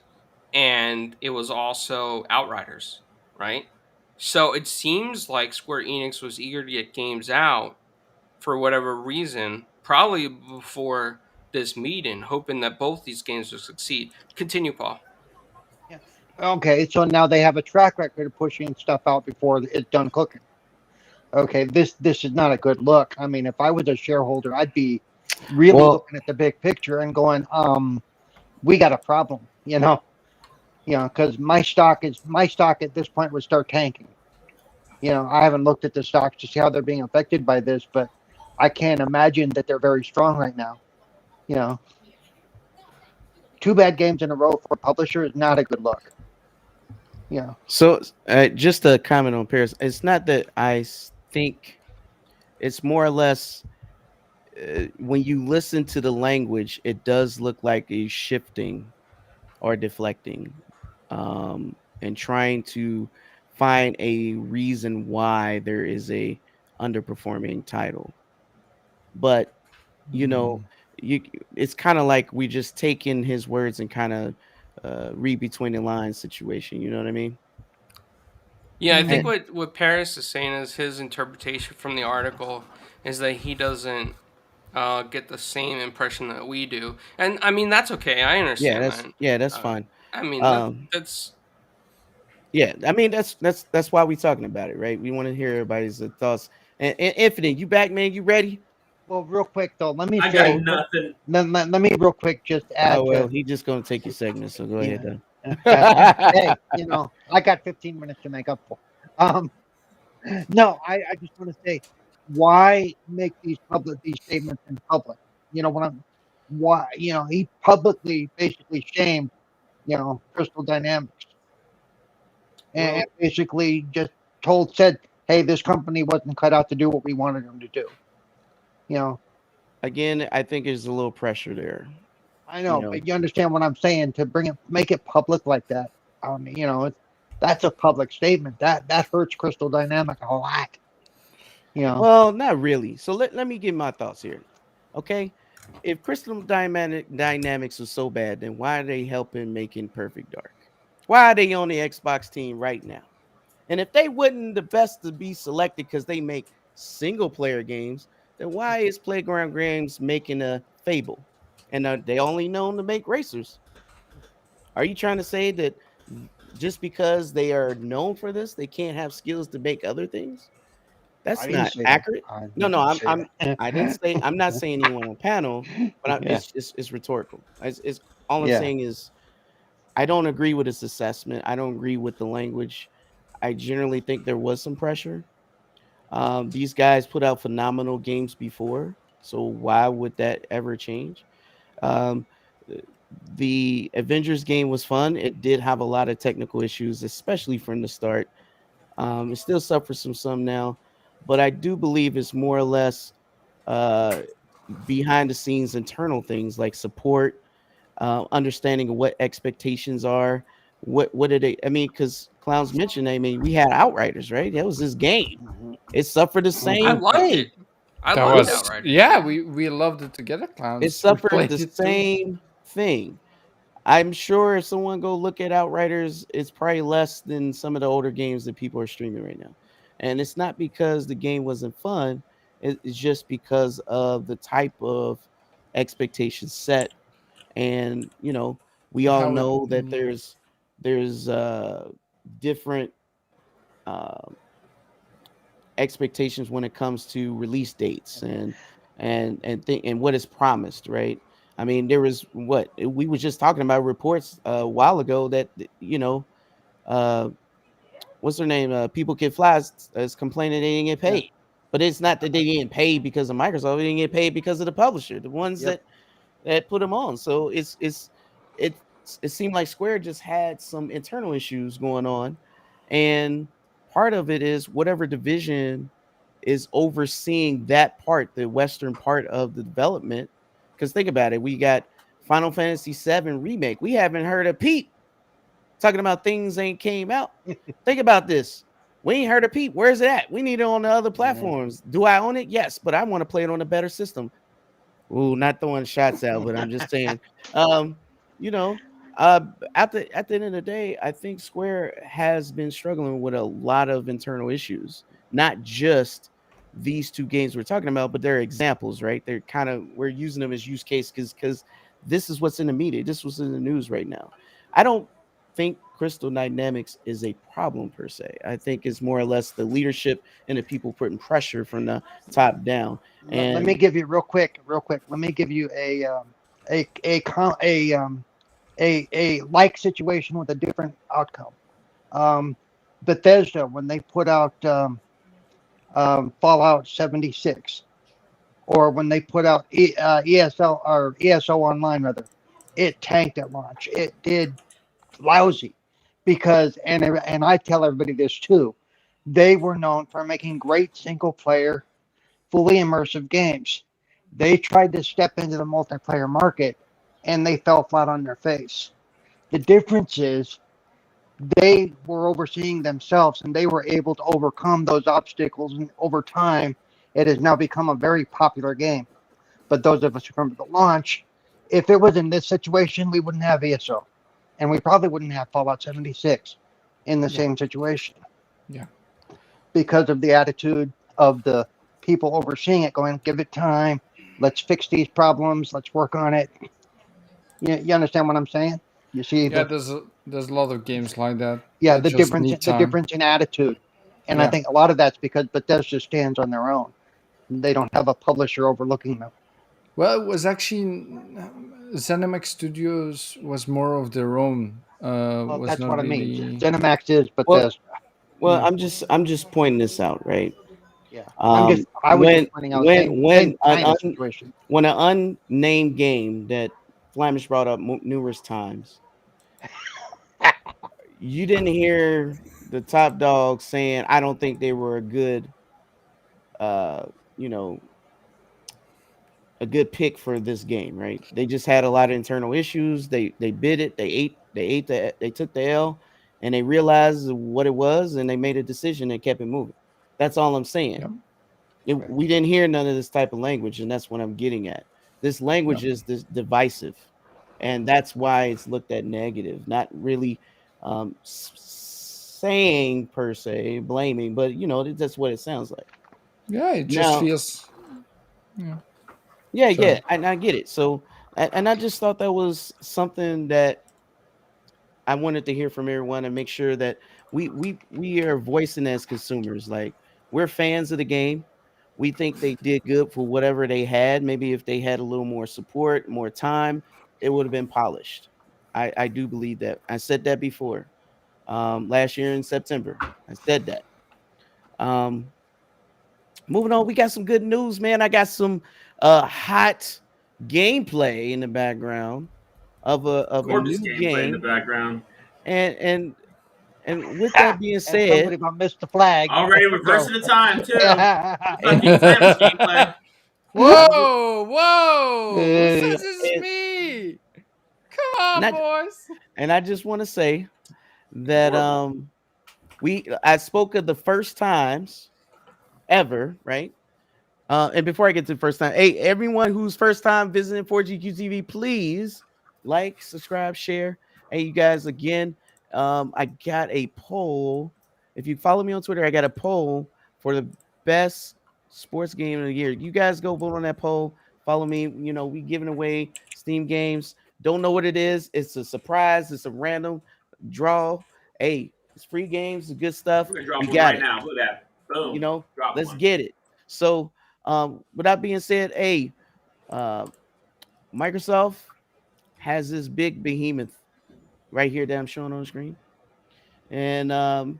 and it was also Outriders, right? So it seems like Square Enix was eager to get games out for whatever reason, probably before this meeting, hoping that both these games would succeed. Continue, Paul. Yeah. Okay, so now they have a track record of pushing stuff out before it's done cooking. Okay, this is not a good look. I mean, if I was a shareholder, I'd be really looking at the big picture and going, we got a problem, because my stock at this point would start tanking. I haven't looked at the stocks to see how they're being affected by this, but I can't imagine that they're very strong right now. You know, 2 bad games in a row for a publisher is not a good look. Yeah. So, just a comment on Paris. It's not that think it's more or less when you listen to the language, it does look like a shifting or deflecting, and trying to find a reason why there is a underperforming title. But you know, you it's kind of like we just take in his words and kind of read between the lines situation. You know what I mean? Yeah, I think And what Paris is saying is his interpretation from the article is that he doesn't get the same impression that we do, and I mean that's okay. I understand that. that's fine. I mean Um, that's yeah, I mean that's why we talking about it, right? We want to hear everybody's thoughts. And Infinite, you back, man? You ready? Well, real quick though, let me I say. got nothing. Let me real quick just add Oh well, to. he just gonna take your segment, so go ahead then. Hey, I got 15 minutes to make up for. No, I just want to say, why make these statements in public? Why, he publicly basically shamed, Crystal Dynamics, and well, basically just said, hey, this company wasn't cut out to do what we wanted them to do. Again, I think there's a little pressure there. I know, but you understand what I'm saying, to make it public like that. That's a public statement. That hurts Crystal Dynamic a lot. Well, not really. So let me give my thoughts here. Okay. If Crystal Dynamics was so bad, then why are they helping making Perfect Dark? Why are they on the Xbox team right now? And if they wouldn't the best to be selected because they make single player games, then why is Playground Games making a Fable? And they only known to make racers. Are you trying to say that just because they are known for this, they can't have skills to make other things? I That's didn't not say that. accurate. No, I didn't say. I'm not saying anyone on panel, but Yeah. it's rhetorical. It's all I'm Yeah. saying is I don't agree with his assessment. I don't agree with the language. I generally think there was some pressure. These guys put out phenomenal games before, so why would that ever change? Um, the Avengers game was fun. It did have a lot of technical issues, especially from the start. It still suffers from some now, but I do believe it's more or less uh, behind the scenes internal things like support, understanding of what expectations are. What did they? I mean, because Clowns mentioned, I mean, we had Outriders, right? That was his game. It suffered the I same loved thing. it. I That loved was Outriders. we loved it together, It clowns. We suffered played the it too. same thing. I'm sure if someone go look at Outriders, it's probably less than some of the older games that people are streaming right now. And it's not because the game wasn't fun. It's just because of the type of expectations set. And we all How it know that there's different uh, expectations when it comes to release dates and what is promised, right? I mean, there was what we were just talking about reports a while ago that uh, what's their name? People Can Fly is complaining they didn't get Yeah. paid, but it's not that they didn't pay because of Microsoft; they didn't get paid because of the publisher, the ones Yep. that put them on. So it it seemed like Square just had some internal issues going on, and part of it is whatever division is overseeing that part, the western part of the development. Because think about it, we got Final Fantasy VII remake. We haven't heard a peep talking about things ain't came out. Think about this. We ain't heard a peep. Where's it at? We need it on the other platforms. Do I own it? Yes, but I want to play it on a better system. Ooh, not throwing shots out, but I'm just saying. Um, you know, at the end of the day, I think Square has been struggling with a lot of internal issues, not just these two games we're talking about, but they're examples, right? They're kind of we're using them as use case because this is what's in the media. This was in the news right now. I don't think Crystal Dynamics is a problem per se. I think it's more or less the leadership and the people putting pressure from the top down. Let me And give you real quick. Let me give you a like situation with a different outcome. Um, Bethesda, when they put out Fallout 76, or when they put out ESL or ESO Online rather, it tanked at launch. It did lousy because and I tell everybody this too. They were known for making great single player, fully immersive games. They tried to step into the multiplayer market and they fell flat on their face. The difference is they were overseeing themselves and they were able to overcome those obstacles, and over time it has now become a very popular game. But those of us who remember the launch, if it was in this situation, we wouldn't have ESO, and we probably wouldn't have Fallout 76 in the same situation. Yeah, because of the attitude of the people overseeing it, going, give it time, let's fix these problems, let's work on it. You understand what I'm saying? You see, yeah. There's a lot of games like that. yeah, that just need the time. difference in attitude, and I think a lot of that's because Bethesda stands on their own. They don't have a publisher overlooking them. Well, it was actually ZeniMax Studios was more of their own. Well, Was that's not what I really... mean. ZeniMax is Bethesda. Well, Yeah. I'm just pointing this out, right? Yeah, I was just pointing out same kind of situation. When an unnamed game that Flamish brought up numerous times, you didn't hear the top dog saying, "I don't think they were a good, you know, a good pick for this game." Right? They just had a lot of internal issues. They bid it. They took the L, and they realized what it was, and they made a decision and kept it moving. That's all I'm saying. Yeah. We didn't hear none of this type of language, and that's what I'm getting at. This language is this divisive, and that's why it's looked at negative, not really saying per se blaming, but that's what it sounds like. Yeah, it just Now, feels. yeah, and I get it. So, and I just thought that was something that I wanted to hear from everyone and make sure that we are voicing as consumers. Like, we're fans of the game. We think they did good for whatever they had. Maybe if they had a little more support, more time, it would have been polished. I do believe that. I said that before. Last year in September, I said that. Um, Moving on, we got some good news, man. I got some hot gameplay in the background of a Gorgeous new gameplay in the game, background. and with that being And said, somebody about missed the flag. Already reversing the time too. and, Fucking Flemish gameplay. Whoa! Who says this is and, me? Come on, boys. and I just want to say that I spoke of the first times ever, right? And before I get to the first time, hey, everyone who's first time visiting 4GQTV, please like, subscribe, share. Hey, you guys, again, I got a poll. If you follow me on Twitter, I got a poll for the best sports game of the year. You guys go vote on that poll. Follow me. We giving away Steam games. Don't know what it is. It's a surprise. It's a random draw. Hey, it's free games, it's good stuff. We're gonna drop We one got right it. now. Look at that. Boom. Drop Let's one. get it. So, with that being said, hey, Microsoft has this big behemoth right here that I'm showing on the screen, and I'm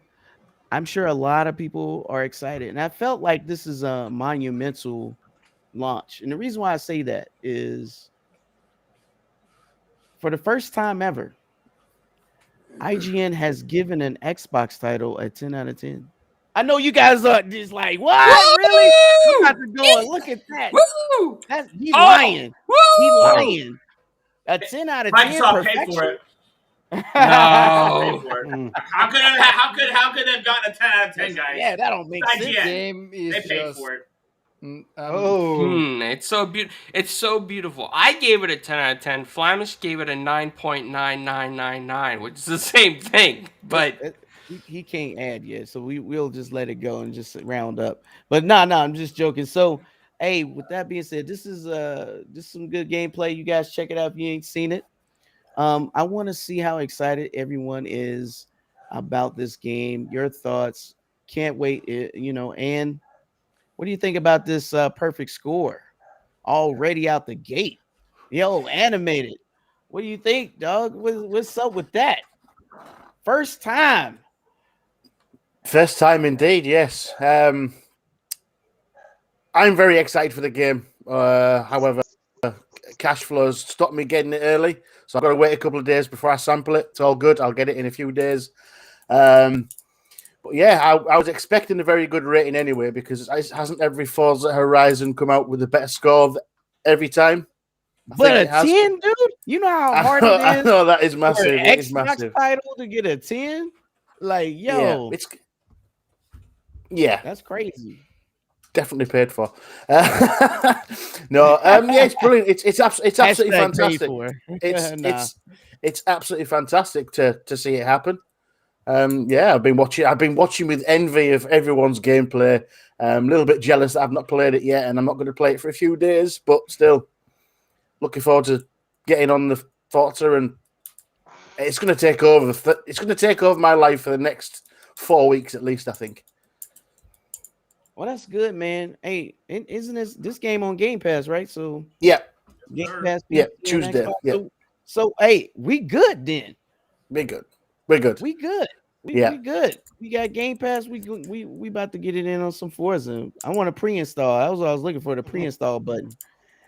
sure a lot of people are excited. And I felt like this is a monumental launch, and the reason why I say that is, for the first time ever, IGN has given an Xbox title a 10 out of 10. I know you guys are just like, what? Woo! Really? I'm about to go and look at that. Woo! He's lying. Woo! He's lying. A 10 out of 10 Microsoft paid for perfection. it. No. Paid for it. How could they have gotten a 10 out of 10, guys? Yeah, that don't make It's sense. IGN. Game is They paid just. for it. It's so beautiful. It's so beautiful. I gave it a 10 out of 10. Flamish gave it a 9.9999, which is the same thing. But he can't add yet, so we'll just let it go and just round up. But no, I'm just joking. So, hey, with that being said, this is just some good gameplay. You guys check it out if you ain't seen it. I want to see how excited everyone is about this game. Your thoughts. Can't wait. And what do you think about this perfect score already out the gate? Yo, animated. What do you think, dog? What's up with that? First time. First time indeed, yes. I'm very excited for the game. However, cash flows stopped me getting it early, so I've got to wait a couple of days before I sample it. It's all good. I'll get it in a few days. But yeah, I was expecting a very good rating anyway, because hasn't every Forza Horizon come out with a better score every time? But a 10, dude? You know how hard it is? I know that is massive. For an It is Xbox massive. title to get a 10? Like, yo. Yeah. That's crazy. Definitely paid for. No, yeah, it's brilliant. It's absolutely fantastic. It's absolutely fantastic to see it happen. Yeah, I've been watching with envy of everyone's gameplay. A little bit jealous that I've not played it yet, and I'm not going to play it for a few days, but still looking forward to getting on the Forza, and it's going to take over. It's going to take over my life for the next 4 weeks at least, I think. Well, that's good, man. Hey, isn't this game on Game Pass, right? So yeah, Game Pass, yeah, Tuesday. Yeah. So hey, we good then. We're good. We good. We Yeah. good. We got Game Pass. We about to get it in on some Forza. I want to pre-install. I was looking for the pre-install button.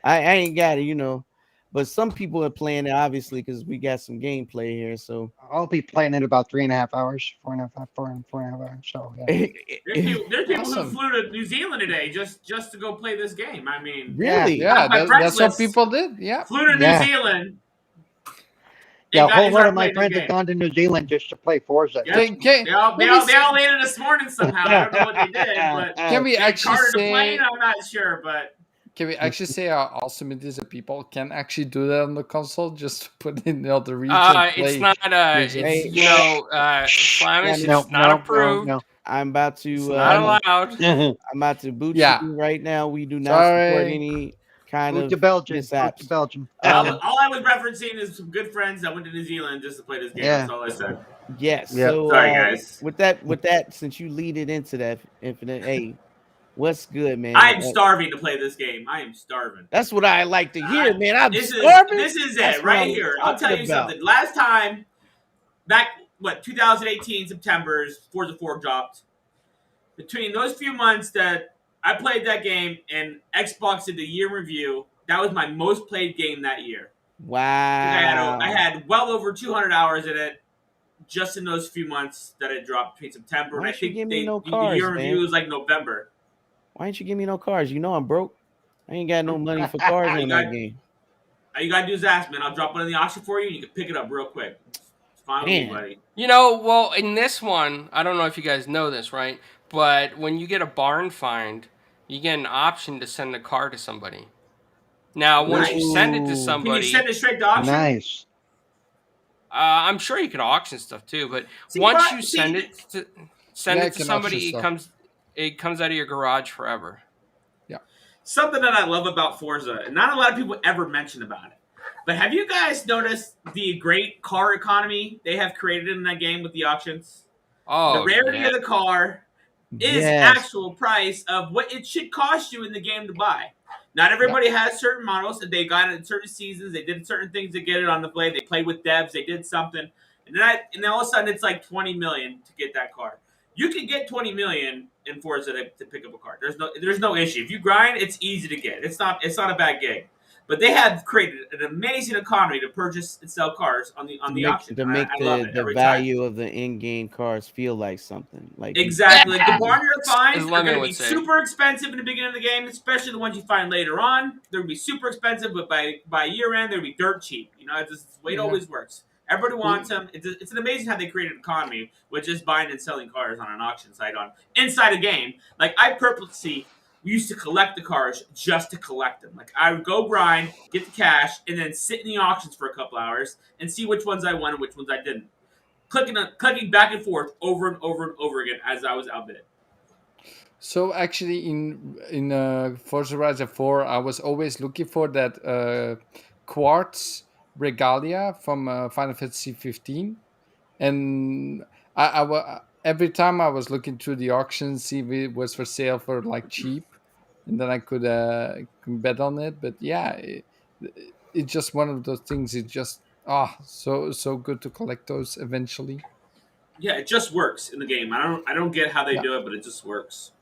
I ain't got it, you know. But some people are playing it, obviously, because we got some gameplay here. So I'll be playing it about 3.5 hours, 4.5 hours. So yeah. There's people who flew to New Zealand today just to go play this game. I mean, really? Yeah, that's what people did. Yeah, flew to New Zealand. Yeah, a whole lot of my friends have gone to New Zealand just to play Forza. Yep. They all landed this morning somehow. I don't know what they did, but can we actually say? Plane? I'm not sure, but. Can we actually say how awesome it is that people can actually do that on the console? Just to put in the other region. It's not. Flamish. It's not approved. No. I'm about to. It's not allowed. I'm about to boot you right now. We do not support any kind of mishaps. To Belgium. All I was referencing is some good friends that went to New Zealand just to play this game. Yeah. That's all I said. Yes. Yeah. So, sorry, guys. With that, since you lead it into that, Infinite, hey, what's good, man? I am starving to play this game. I am starving. That's what I like to hear, man. I'm starving. This is it right here. I'll tell you something. Last time, back 2018 September, Forza 4 dropped. Between those few months that I played that game and Xbox did the year review, that was my most played game that year. Wow. I had well over 200 hours in it just in those few months that it dropped between September. Why and I think give me no cars, the year review was like November. Why didn't you give me no cars? You know I'm broke. I ain't got no money for cars in that game. All you gotta do is ask, man. I'll drop one in the auction for you, and you can pick it up real quick. It's fine with me, buddy. You know, well, in this one, I don't know if you guys know this, right? But when you get a barn find, you get an option to send a car to somebody. Now, once you send it to somebody, can you send it straight to auction? Nice. I'm sure you can auction stuff too, but once you send it to somebody, it comes out of your garage forever. Yeah. Something that I love about Forza, and not a lot of people ever mention about it, but have you guys noticed the great car economy they have created in that game with the auctions? Oh, the rarity of the car is actual price of what it should cost you in the game to buy. Not everybody has certain models, and they got it in certain seasons. They did certain things to get it on the play. They played with devs. They did something, and then all of a sudden it's like $20 million to get that car. You can get $20 million in Forza to pick up a car. There's no issue. If you grind, it's easy to get. It's not a bad gig. But they have created an amazing economy to purchase and sell cars on the auction. To make the value of the in-game cars feel like something. Like exactly. Like the Barnyard finds are going to be super expensive in the beginning of the game, especially the ones you find later on. They're going to be super expensive, but by year end, they're going to be dirt cheap. You know, it's the way it always works. Everybody wants them. It's an amazing how they created an economy with just buying and selling cars on an auction site inside a game. Like I purposely used to collect the cars just to collect them. Like I would go grind, get the cash, and then sit in the auctions for a couple hours and see which ones I won and which ones I didn't. Clicking back and forth over and over and over again as I was outbid. So actually, in Forza Horizon 4, I was always looking for that quartz regalia from Final Fantasy 15, and I every time I was looking through the auction, see if it was for sale for like cheap, and then I could bet on it. But yeah, it's just one of those things. It's just so good to collect those eventually. Yeah, it just works in the game. I don't get how they do it, but it just works.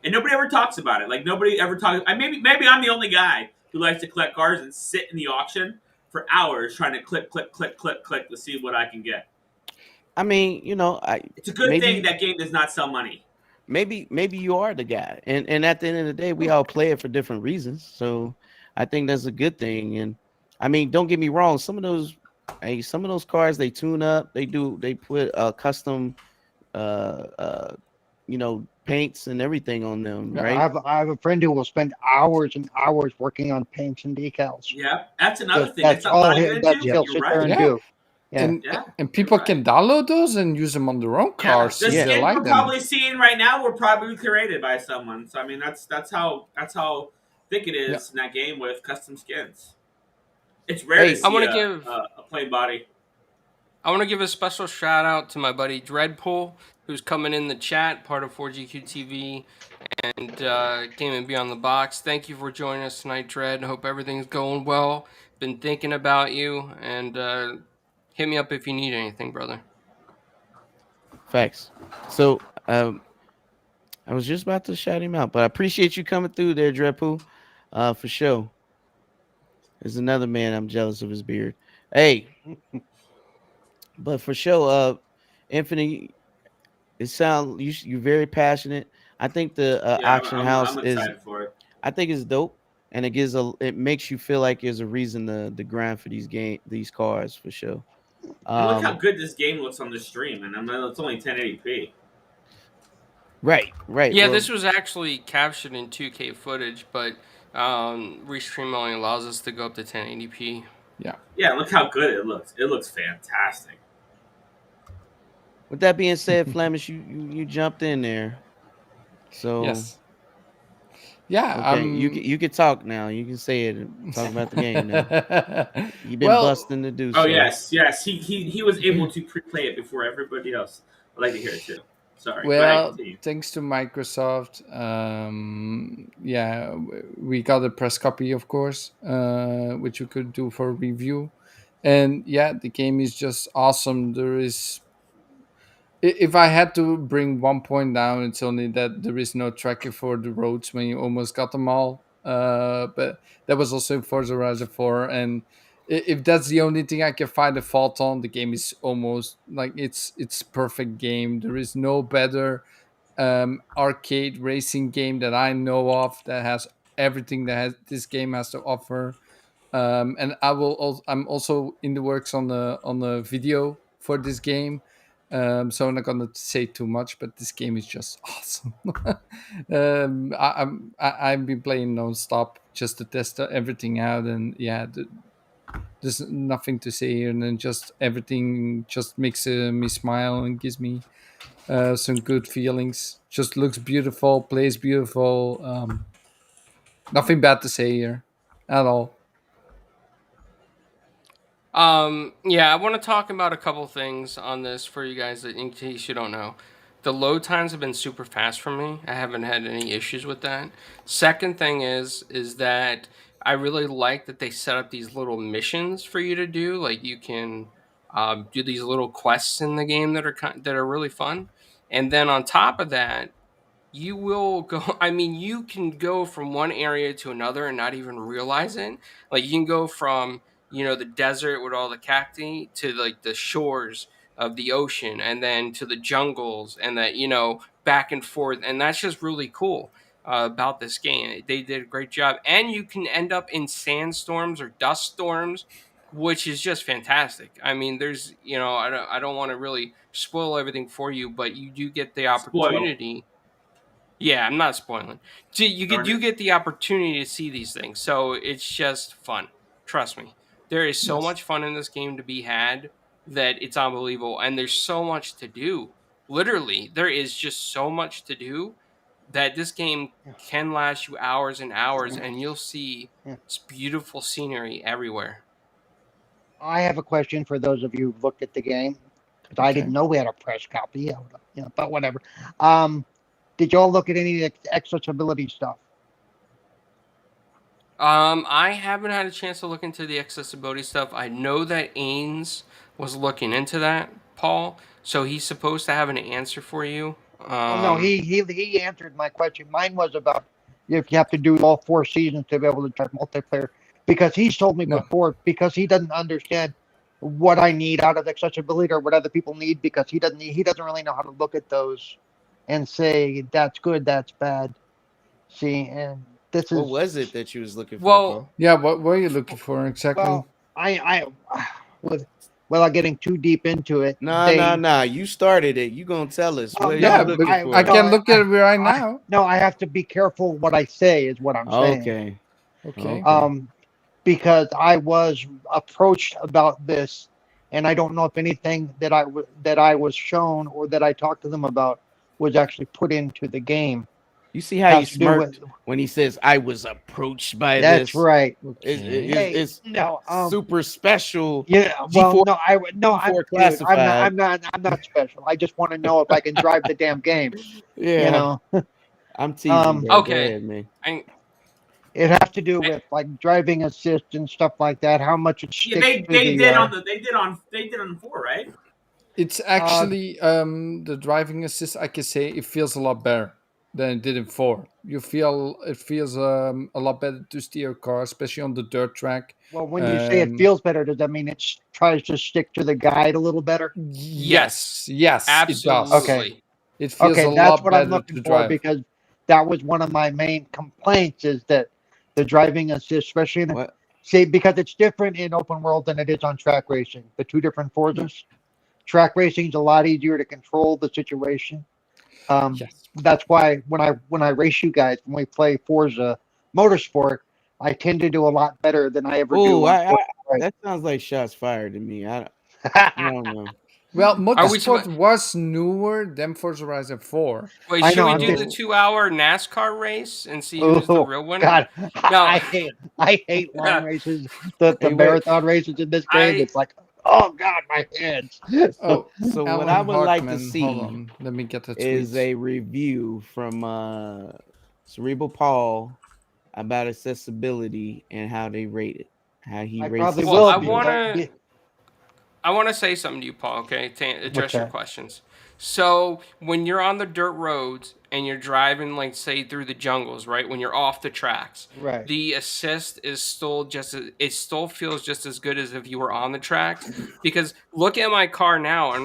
and nobody ever talks about it. Like nobody ever talks. Maybe I'm the only guy who likes to collect cars and sit in the auction for hours trying to click to see what I can get. I mean, It's a good thing that game does not sell money. maybe you are the guy, and at the end of the day, we all play it for different reasons. So I think that's a good thing. And I mean, don't get me wrong, some of those cars they tune up, they put custom paints and everything on them, Yeah, right? I have a friend who will spend hours and hours working on paints and decals. Yeah, that's another thing. That's all he'll sit there and do. Yeah. And people can download those and use them on their own cars. The if they skins like we're them. probably seeing right now were probably created by someone. So I mean, that's how thick it is in that game with custom skins. It's rare to see a plain body. I want to give a special shout out to my buddy Dreadpool, who's coming in the chat, part of 4GQ TV, and Game and Beyond the Box. Thank you for joining us tonight, Dread. Hope everything's going well. Been thinking about you, and hit me up if you need anything, brother. Facts. So I was just about to shout him out, but I appreciate you coming through there, Dreadpool, for sure. There's another man I'm jealous of his beard. Hey. But for sure, Anthony, you're very passionate. I think the auction house I'm excited for it. I think it's dope, and it makes you feel like there's a reason to grind for these cars for sure. Look how good this game looks on the stream, and it's only 1080p. Right. Yeah, this was actually captured in 2K footage, but Restream only allows us to go up to 1080p. Yeah, look how good it looks. It looks fantastic. With that being said, Flemish, you jumped in there, so yes, yeah. Okay, you can talk now. You can say it and talk about the game now. You've been busting to do so. Oh yes. He was able to pre-play it before everybody else. I'd like to hear it too. Sorry. Well, thanks to Microsoft, we got a press copy, of course, which we could do for review. And the game is just awesome. If I had to bring one point down, it's only that there is no tracking for the roads when you almost got them all. But that was also in Forza Horizon 4. And if that's the only thing I can find a fault on, the game is almost like it's perfect game. There is no better arcade racing game that I know of that has everything that this game has to offer. And I'm also in the works on the video for this game. So I'm not gonna say too much, but this game is just awesome. I've been playing non-stop just to test everything out, and there's nothing to say here, and then just everything just makes me smile and gives me some good feelings. Just looks beautiful, plays beautiful. Nothing bad to say here at all. I want to talk about a couple things on this for you guys that in case you don't know. The load times have been super fast for me. I haven't had any issues with that. Second thing is that I really like that they set up these little missions for you to do. Like you can do these little quests in the game that are really fun. And then on top of that, you will go. I mean, you can go from one area to another and not even realize it. Like you can go from the desert with all the cacti to like the shores of the ocean, and then to the jungles, and that back and forth, and that's just really cool about this game. They did a great job, and you can end up in sandstorms or dust storms, which is just fantastic. I mean, there's I don't want to really spoil everything for you, but you do get the opportunity. Yeah, I'm not spoiling. So you get the opportunity to see these things, so it's just fun. Trust me, there is so much fun in this game to be had that it's unbelievable, and there's so much to do. Literally, there is just so much to do that this game can last you hours and hours, and you'll see this beautiful scenery everywhere. I have a question for those of you who looked at the game, because I didn't know we had a press copy. But whatever. Did y'all look at any accessibility stuff? I haven't had a chance to look into the accessibility stuff. I know that Ains was looking into that, Paul. So he's supposed to have an answer for you No, he answered my question. Mine was about if you have to do all 4 seasons to be able to drive multiplayer. Because he's told me before, because he doesn't understand what I need out of accessibility or what other people need, because he doesn't really know how to look at those and say that's good, that's bad. See, and this What is was it that you was looking for, Well, Paul? Yeah, what were you looking for exactly? well, I without getting too deep into it. Nah. You started it. You gonna tell us what yeah, you but looking for? I can look at it right now. No, I have to be careful what I say. Is what I'm saying. Okay. Okay. Because I was approached about this, and I don't know if anything that I was shown or that I talked to them about was actually put into the game. You see how he Has to do with smirked when he says, "I was approached by that's this." right. It's No, super special. yeah. Well, G4 no, I'm G4 dude, classified. I'm not special. I just want to know if I can drive the damn game. Yeah, You know. I'm teasing, bro. Go okay. ahead, man. It has to do with like driving assist and stuff like that. How much it sticks they to the. did on 4, right? It's actually the driving assist. I can say it feels a lot better than it did in 4. It feels a lot better to steer a car, especially on the dirt track. Well, when you say it feels better, does that mean it tries to stick to the guide a little better? Yes, absolutely. it does. Okay. It feels a that's lot what better I'm looking to for drive. because that was one of my main complaints is that the driving assist, especially because it's different in open world than it is on track racing. The 2 different Forzas. Track racing is a lot easier to control the situation. Yes. That's why when I race you guys, when we play Forza Motorsport, I tend to do a lot better than I ever do. That sounds like shots fired to me. I don't know. Well, Motorsport was newer than Forza Horizon 4. Wait, should we do the 2-hour NASCAR race and see who's the real winner? God, no, I hate long races. The marathon races in this game, it's like, oh God, my hands. So what I would like to see, hold on, let me get the tweets. Is a review from Cerebral Paul about accessibility and how they rate it, how he rates it. Well, I want to say something to you, Paul, okay, to address your questions. So when you're on the dirt roads and you're driving, like, say, through the jungles, right, when you're off the tracks, right, the assist is still it still feels just as good as if you were on the tracks. Because look at my car now. I'm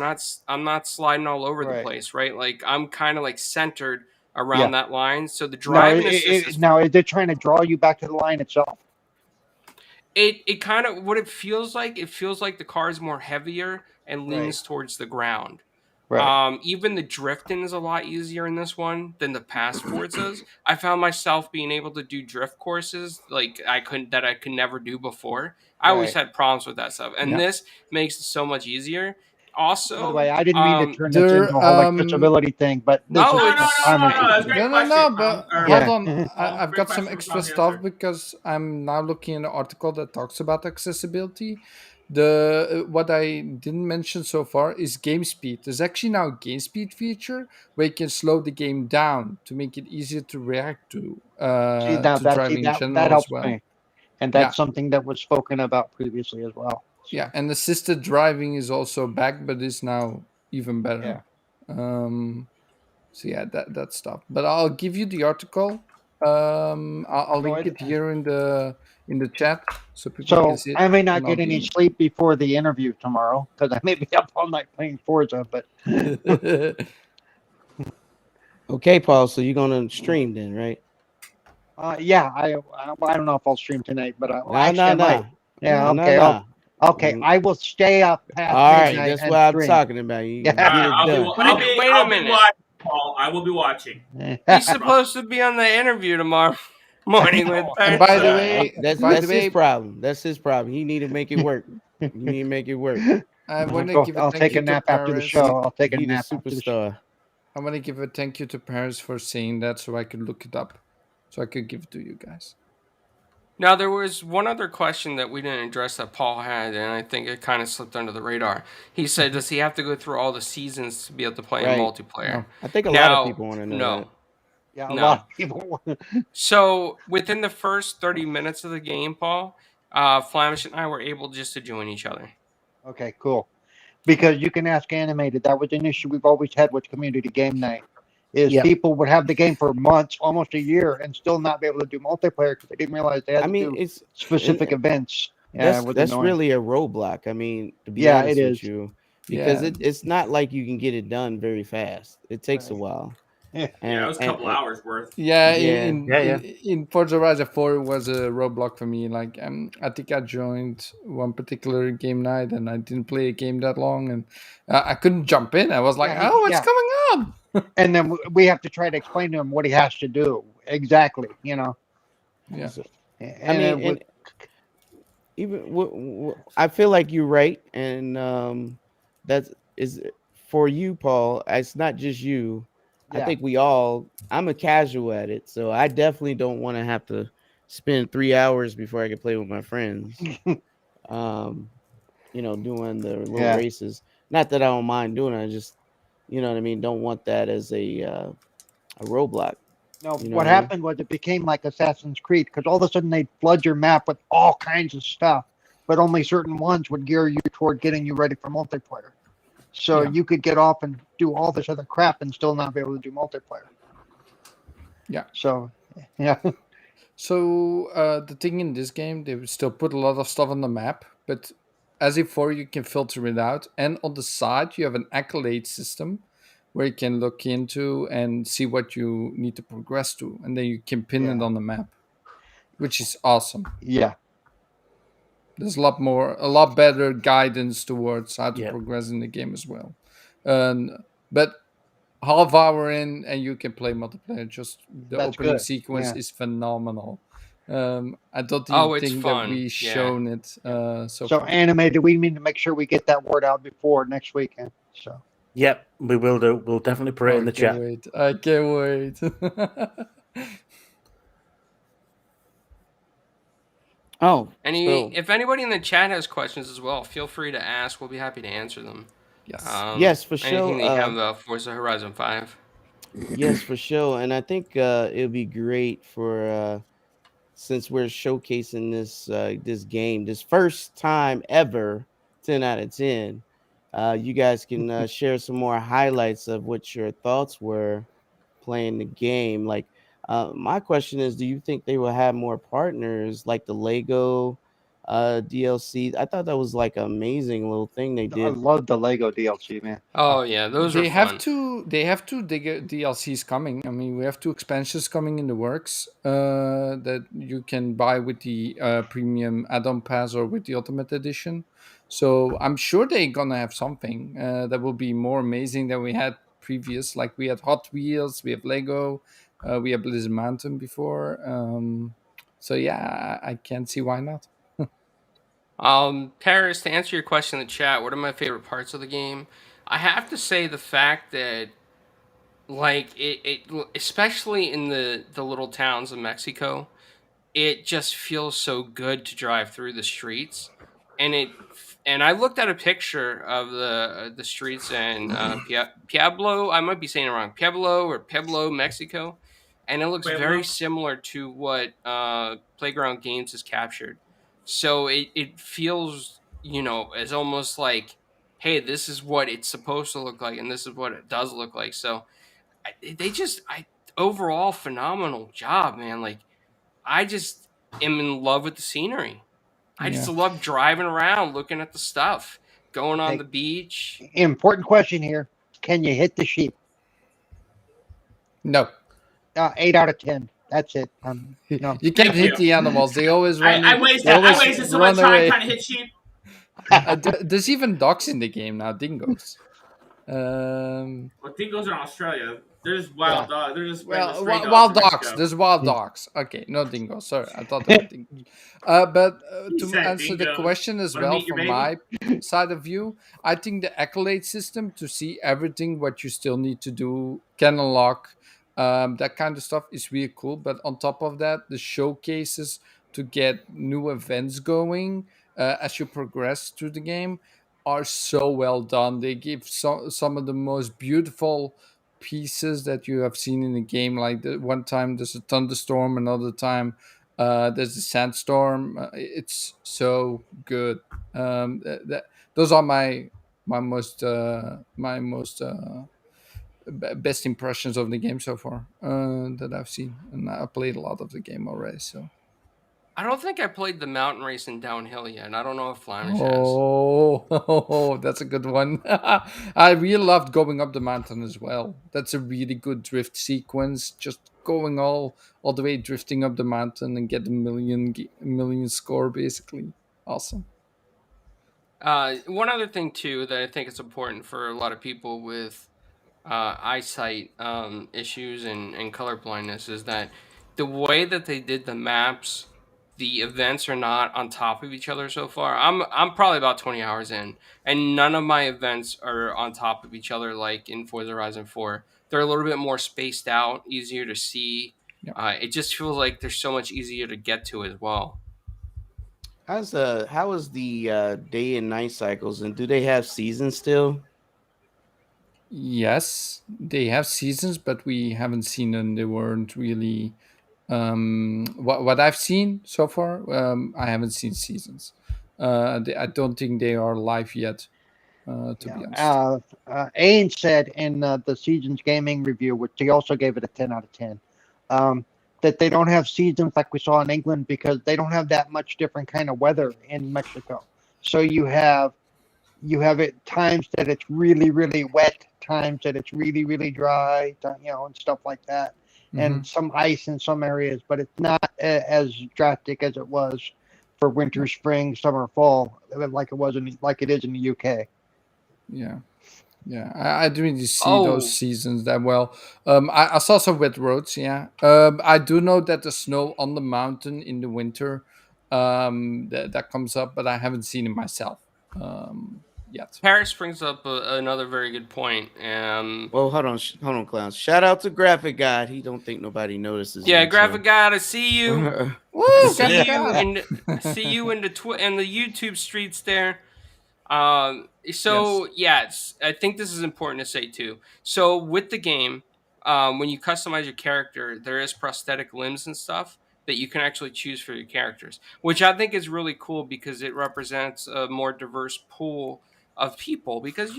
not sliding all over the place, right? Like, I'm kind of like centered around that line. So the driving assist now, is it trying to draw you back to the line itself? It kind of, what it feels like the car is more heavier and leans towards the ground. Right. Even the drifting is a lot easier in this one than the past Forzas. I found myself being able to do drift courses like I could never do before. I always had problems with that stuff, and this makes it so much easier. Also, by the way, I didn't mean to turn this into a whole accessibility thing, but no, that's a great question. But hold on, I've got some extra stuff because I'm now looking at an article that talks about accessibility. What I didn't mention so far is game speed. There's actually now a game speed feature where you can slow the game down to make it easier to react to driving in general that helps as well. me, and that's something that was spoken about previously as well. So. Yeah, and assisted driving is also back, but is now even better. So yeah, that stuff. But I'll give you the article. I'll link it here in the chat so people can see it. I may not get any sleep before the interview tomorrow because I may be up all night playing Forza. But okay, Paul. So you're gonna stream then, right? Yeah. I don't know if I'll stream tonight, but I might. Yeah. Okay, I will stay up past midnight. That's what I'm talking about. I'll be watching, Paul. I will be watching. He's supposed to be on the interview tomorrow morning with and by the way, that's his problem. That's his problem. He need to make it work. You need to make it work. I'll take a nap after the show. I'll take a nap after the show. I want to give a thank you to Paris for saying that so I could look it up. So I could give it to you guys. Now, there was one other question that we didn't address that Paul had, and I think it kind of slipped under the radar. He said, does he have to go through all the seasons to be able to play in multiplayer? No. I think a lot of people want to know that. Yeah, a lot of people want So, within the first 30 minutes of the game, Paul, Flamish and I were able just to join each other. Okay, cool. Because you can ask Animated. That was an issue we've always had with Community Game Night. is Yep. people would have the game for months, almost a year, and still not be able to do multiplayer because they didn't realize they had I to mean, do it's specific and events. Yeah, it was that's annoying. really a roadblock. I mean, to be Yeah, it honest is. with you, because Yeah. it's not like you can get it done very fast. It takes a Right. while. Yeah. Yeah, it And was a couple hours worth. Yeah, yeah, Yeah, yeah. in Forza Horizon 4 was a roadblock for me. Like, I think I joined one particular game night and I didn't play a game that long, and I couldn't jump in. I was like, Yeah, "Oh, what's going on?" and then we have to try to explain to him what he has to do exactly. Yeah, so, I And mean, it would, and even I feel like you're right, and that's is for you, Paul. It's not just you. I yeah, think we all. I'm a casual at it, so I definitely don't want to have to spend 3 hours before I can play with my friends. Um, doing the little yeah. races. Not that I don't mind doing it. I just, what I mean. Don't want that as a roadblock. No, You know what what I mean? happened was it became like Assassin's Creed because all of a sudden they'd flood your map with all kinds of stuff, but only certain ones would gear you toward getting you ready for multiplayer. So yeah, you could get off and do all this other crap and still not be able to do multiplayer. yeah. So, yeah, So the thing in this game, they would still put a lot of stuff on the map, but as if for you can filter it out, and on the side you have an accolade system where you can look into and see what you need to progress to, and then you can pin it yeah, on the map, which is awesome. yeah. There's a lot better guidance towards how to Yep. progress in the game as well. And but half hour in and you can play multiplayer. Just the That's opening good. sequence Yeah. is phenomenal. I don't Oh, even it's think that fun. we Yeah. shown it so So far. animated, we need to make sure we get that word out before next weekend. So Yep, we will do. We'll definitely put it Oh, in I the can't chat. wait. I can't wait. Oh, Any so if anybody in the chat has questions as well, feel free to ask. We'll be happy to answer them. Yes. yes, for Anything sure. that you have about Forza Horizon 5. Yes, for sure. And I think it'll be great for since we're showcasing this game, this first time ever, 10 out of 10. You guys can share some more highlights of what your thoughts were playing the game. Like, my question is, do you think they will have more partners like the Lego DLC? I thought that was like an amazing little thing they I did. love the Lego DLC, man. Oh yeah, those are They have fun. to. They have two DLCs coming. I mean, we have two expansions coming in the works that you can buy with the premium add-on pass or with the Ultimate Edition. So I'm sure they're gonna have something that will be more amazing than we had previous. Like we had Hot Wheels, we have Lego, we have Blizzard Mountain before. So yeah, I can't see why not. Paris, to answer your question in the chat, what are my favorite parts of the game? I have to say the fact that like it especially in the little towns of Mexico, it just feels so good to drive through the streets, and I looked at a picture of the streets in Pueblo. I might be saying it wrong, Pueblo, Mexico, and it looks very Pueblo. similar to what Playground Games has captured. So it feels as almost like, hey, this is what it's supposed to look like, and this is what it does look like. So they just overall phenomenal job, man. Like I just am in love with the scenery. I just Yeah. love driving around, looking at the stuff, going on Hey, the beach. important question here: can you hit the sheep? No, 8 out of 10. That's it. No. you can't Thank hit you. the animals. They always run. I They wasted always so much run time away. trying to hit sheep. There's even dogs in the game now, dingoes. Um, Well, dingoes are in Australia. There's wild dogs. They're just regular well, stray dogs wild from dogs. Mexico. There's wild dogs. Okay, no dingoes. Sorry, I thought there were dingoes. But You to said answer the dingoes. question as Want to well, meet your from baby? my side of view, I think the accolade system to see everything what you still need to do, can unlock, that kind of stuff is really cool. But on top of that, the showcases to get new events going as you progress through the game are so well done. They give some of the most beautiful pieces that you have seen in the game. Like one time there's a thunderstorm, another time there's a sandstorm. It's so good. Those are my most best impressions of the game so far that I've seen, and I played a lot of the game already. So. I don't think I played the mountain race and downhill yet. I don't know if Flamish has. Oh, that's a good one. I really loved going up the mountain as well. That's a really good drift sequence. Just going all the way, drifting up the mountain and get a million score basically. Awesome. One other thing too that I think is important for a lot of people with eyesight issues and color blindness is that the way that they did the maps, the events are not on top of each other so far. I'm probably about 20 hours in, and none of my events are on top of each other like in Forza Horizon 4. They're a little bit more spaced out, easier to see. Yeah. It just feels like they're so much easier to get to as well. How is the day and night cycles, and do they have seasons still? Yes, they have seasons, but we haven't seen them. They weren't really what I've seen so far. I haven't seen seasons. I don't think they are live yet. To be honest. Ain said in the Seasons Gaming review, which he also gave it a 10 out of 10, that they don't have seasons like we saw in England because they don't have that much different kind of weather in Mexico. So you have it times that it's really, really wet, times that it's really, really dry, and stuff like that, and some ice in some areas, but it's not as drastic as it was for winter, spring, summer, fall, like it is in the UK. Yeah. I didn't really see those seasons that well. I saw some wet roads. Yeah. I do know that the snow on the mountain in the winter, that comes up, but I haven't seen it myself. Yet. Paris brings up another very good point. Well, hold on, clowns. Shout out to Graphic God. He don't think nobody notices. Yeah, him, Graphic so. God, I see you. Woo, see you in the YouTube streets there. Yes, I think this is important to say too. So with the game, when you customize your character, there is prosthetic limbs and stuff that you can actually choose for your characters, which I think is really cool because it represents a more diverse pool of people. Because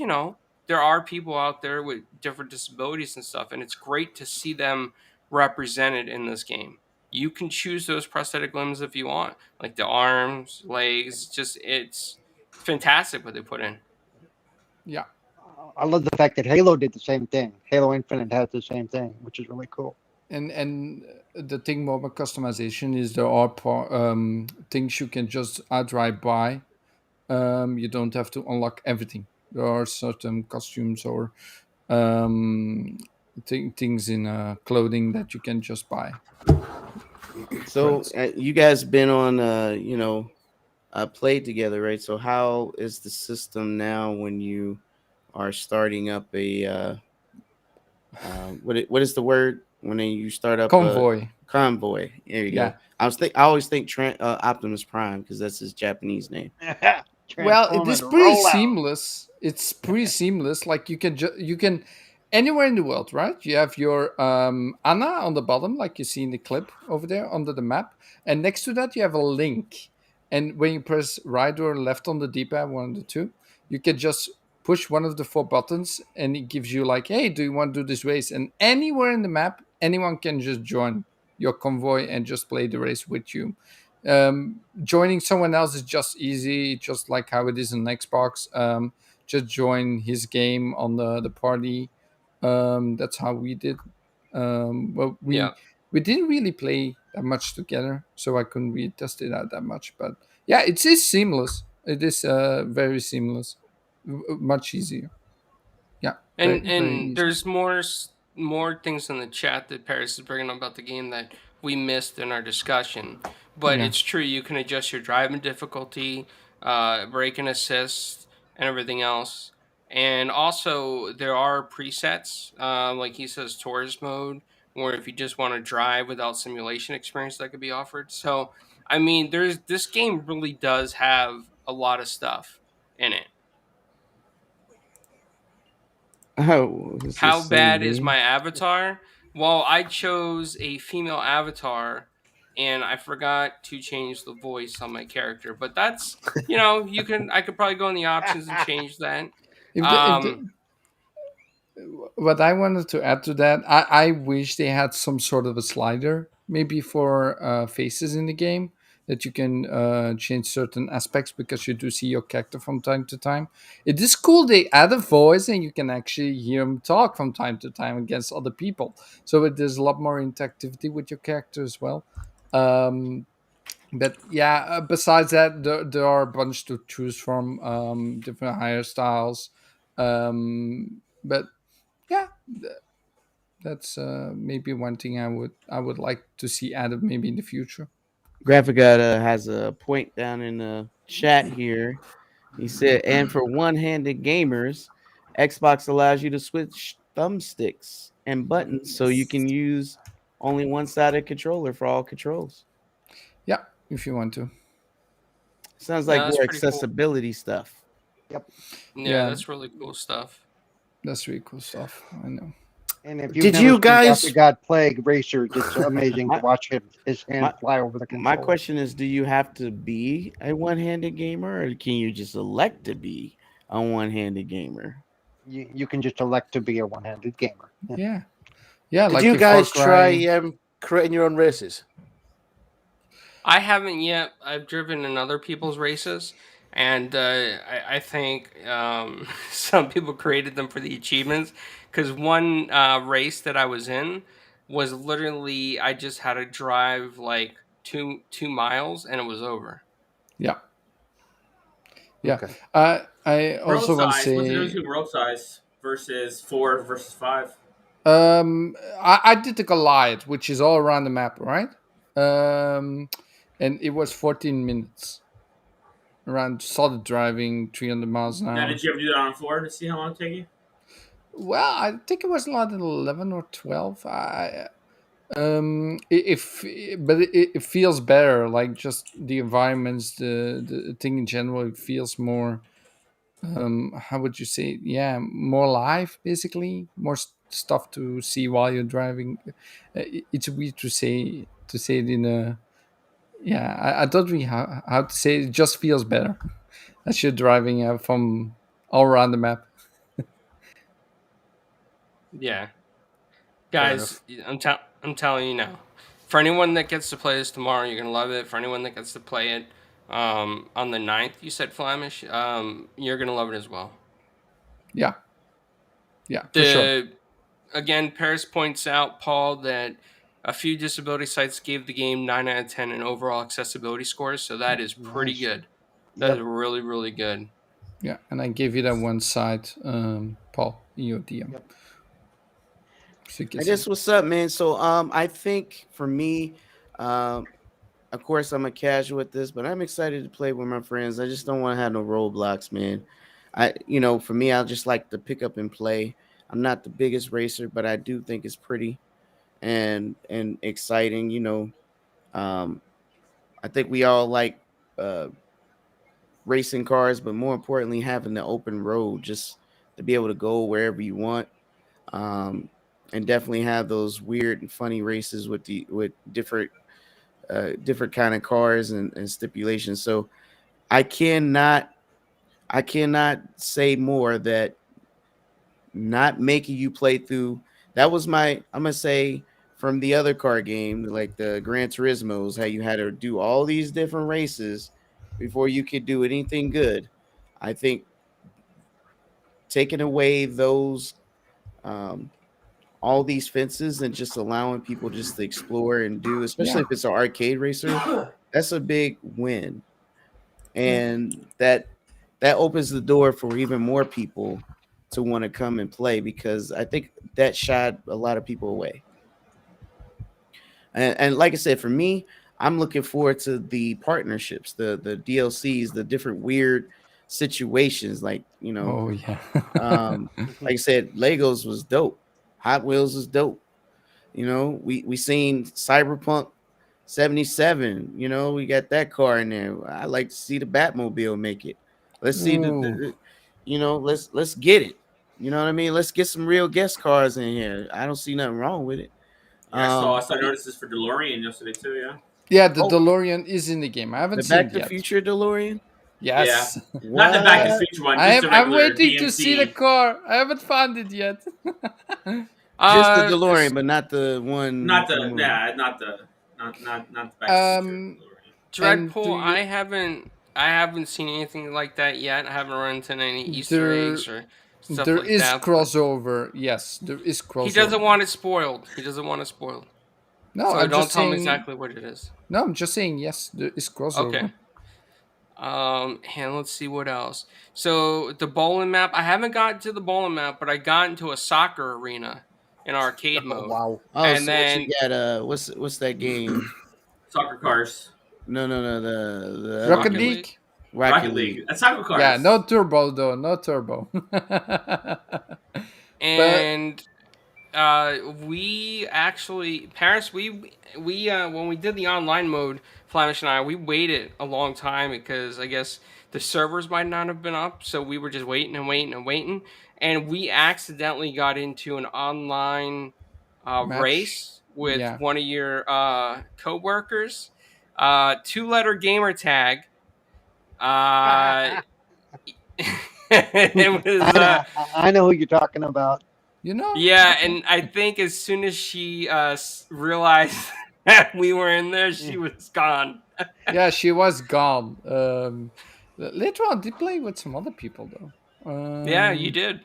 there are people out there with different disabilities and stuff, and it's great to see them represented in this game. You can choose those prosthetic limbs if you want, like the arms, legs. It's fantastic what they put in. Yeah. I love the fact that Halo did the same thing. Halo Infinite has the same thing, which is really cool. And the thing about customization is there are things you can just outright buy. You don't have to unlock everything. There are certain costumes or things in clothing that you can just buy. So you guys been on played together, right? So how is the system now when you are starting up a what is the word when you start up convoy? A convoy. There you go. I always think Optimus Prime because that's his Japanese name. Well, it is pretty seamless. It's pretty seamless. Like you can anywhere in the world, right? You have your Anna on the bottom, like you see in the clip over there under the map, and next to that you have a link. And when you press right or left on the D-pad, one of the two, you can just push one of the 4 buttons, and it gives you like, "Hey, do you want to do this race?" And anywhere in the map, anyone can just join your convoy and just play the race with you. Joining someone else is just easy, just like how it is in Xbox. Just join his game on the party. That's how we did. Well, we didn't really play that much together, so I couldn't really test it out that much. But yeah, it is seamless. It is very seamless, much easier. Yeah, and there's more things in the chat that Paris is bringing up about the game that we missed in our discussion. But it's true, you can adjust your driving difficulty, brake and assist, and everything else. And also, there are presets, like he says, tourist mode, or if you just want to drive without simulation experience, that could be offered. So, I mean, this game really does have a lot of stuff in it. How bad is my avatar? Well, I chose a female avatar, and I forgot to change the voice on my character. But that's I could probably go in the options and change that. what I wanted to add to that, I wish they had some sort of a slider, maybe for faces in the game, that you can change certain aspects, because you do see your character from time to time. It is cool they add a voice and you can actually hear him talk from time to time against other people. So there's a lot more interactivity with your character as well. But yeah, besides that, there are a bunch to choose from, different hairstyles. But yeah, that's maybe one thing I would like to see added maybe in the future. Graphica has a point down in the chat here. He said, and for one-handed gamers, Xbox allows you to switch thumbsticks and buttons so you can use only one-sided controller for all controls. Yeah, if you want to. Sounds Yeah, like that's more pretty cool. accessibility stuff. Yep. Yeah, Yeah. that's really cool stuff. That's really cool stuff. I know. And if you've Did never you seen guys- Dr. God Plague Racers, it's amazing to watch his hand my- fly over the My controller. question is, do you have to be a one-handed gamer, or can you just elect to be a one-handed gamer? You can just elect to be a one-handed gamer. Yeah. Yeah. Did like you in guys Far Cry. try creating your own races? I haven't yet. I've driven in other people's races, and I think some people created them for the achievements. Because one race that I was in was literally I just had to drive like two miles and it was over. Yeah. Yeah. Okay. I World also want to size. What's the difference say, between world size versus 4 versus 5? I did the Goliath, which is all around the map, right? And it was 14 minutes around solid driving, 300 miles an Now, hour. did you ever do that on 4 to see how long it take you? Well, I think it was like 11 or 12. It feels better. Like just the environments, the thing in general, it feels more. How would you say it? Yeah, more live, basically, more stuff to see while you're driving. It's weird to say it in a. Yeah, I don't really how to say it. It just feels better as you're driving from all around the map. Yeah, Fair guys, I'm telling you now. For anyone that gets to play this tomorrow, you're gonna love it. For anyone that gets to play it on the 9th, you said Flamish, you're gonna love it as well. Yeah, for sure. Again, Paris points out, Paul, that a few disability sites gave the game 9 out of 10 in overall accessibility scores, so that is pretty Nice. good. That is Yep. really, really good. Yeah, and I gave you that one side, Paul, in your DM. Yep. So you can Hey, see. this what's up, man. So I think for me, of course I'm a casual at this, but I'm excited to play with my friends. I just don't want to have no roadblocks, man. For me, I just like to pick up and play. I'm not the biggest racer, but I do think it's pretty and exciting. I think we all like uh racing cars, but more importantly, having the open road just to be able to go wherever you want. And definitely have those weird and funny races with different kind of cars and stipulations. So I cannot say more that not making you play through. That was I'm gonna say, from the other car game, like the Gran Turismos, how you had to do all these different races before you could do anything good. I think taking away those all these fences and just allowing people just to explore and do, especially if it's an arcade racer, that's a big win. And that opens the door for even more people to want to come and play, because I think that shied a lot of people away. And like I said, for me, I'm looking forward to the partnerships, the DLCs, the different weird situations. Like, Oh yeah. like I said, Legos was dope. Hot Wheels was dope. We seen Cyberpunk 77. We got that car in there. I like to see the Batmobile make it. Let's see let's get it. You know what I mean? Let's get some real guest cars in here. I don't see nothing wrong with it. Yeah, I saw notices for DeLorean yesterday too. Yeah. Yeah, the DeLorean is in the game. I haven't The seen Back it to the yet. Future DeLorean. Yes. Yeah. Not the Back to the Future one, just the I'm regular waiting DMC. to see the car. I haven't found it yet. Just the DeLorean, but not the one. Not the not the Back to the Future DeLorean. Dreadpool, I haven't seen anything like that yet. I haven't run into any Easter eggs or stuff there like is that. crossover. Yes, there is crossover. He doesn't want it spoiled. He doesn't want it spoiled. No, so I'm don't just tell saying, him exactly what it is. No, I'm just saying yes, there is crossover. Okay. And let's see what else. So the bowling map, I haven't gotten to the bowling map, but I got into a soccer arena in arcade mode. Wow. Oh, and so then what you got, what's that game? Soccer cars. No, the Rocket League. Rocket League. That's soccer cars. Yeah, no turbo though, no turbo. And we actually, Paris, we when we did the online mode, Flamish and I, we waited a long time because I guess the servers might not have been up, so we were just waiting, and we accidentally got into an online race with one of your co-workers, 2-letter gamer tag. It was, I know who you're talking about. You know? Yeah, and I think as soon as she realized that we were in there, she was gone. Yeah, she was gone. Later on, I did play with some other people though. Yeah, you did.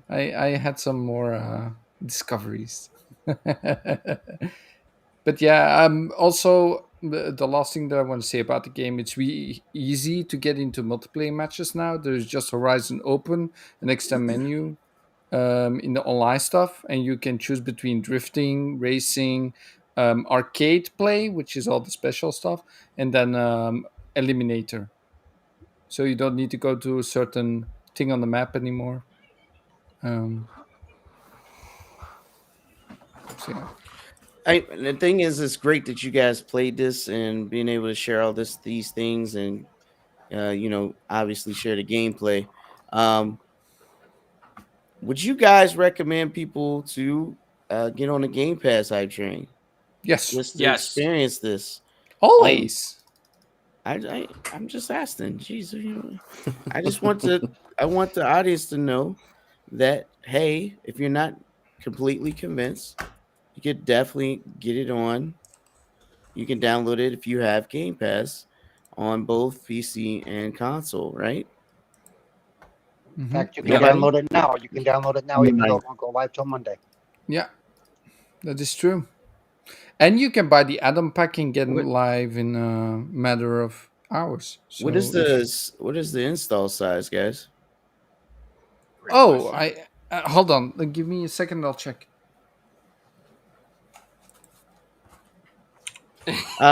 I had some more discoveries. But yeah, also the last thing that I want to say about the game, it's really easy to get into multiplayer matches now. There's just Horizon Open, an extra menu in the online stuff, and you can choose between drifting, racing, arcade play, which is all the special stuff, and then eliminator. So you don't need to go to a certain thing on the map anymore. So yeah. The thing is, it's great that you guys played this and being able to share all these things and obviously share the gameplay. Would you guys recommend people to get on the Game Pass hype train? Yes. Just to experience this. Always. I'm just asking. Jeez, I just want I want the audience to know that, hey, if you're not completely convinced, you could definitely get it on. You can download it if you have Game Pass on both PC and console, right? In fact, you can download it now. You can download it now, even though it won't go live till Monday. Yeah, that is true. And you can buy the add-on pack and get it live in a matter of hours. So what is the install size, guys? I hold on. Give me a second. I'll check.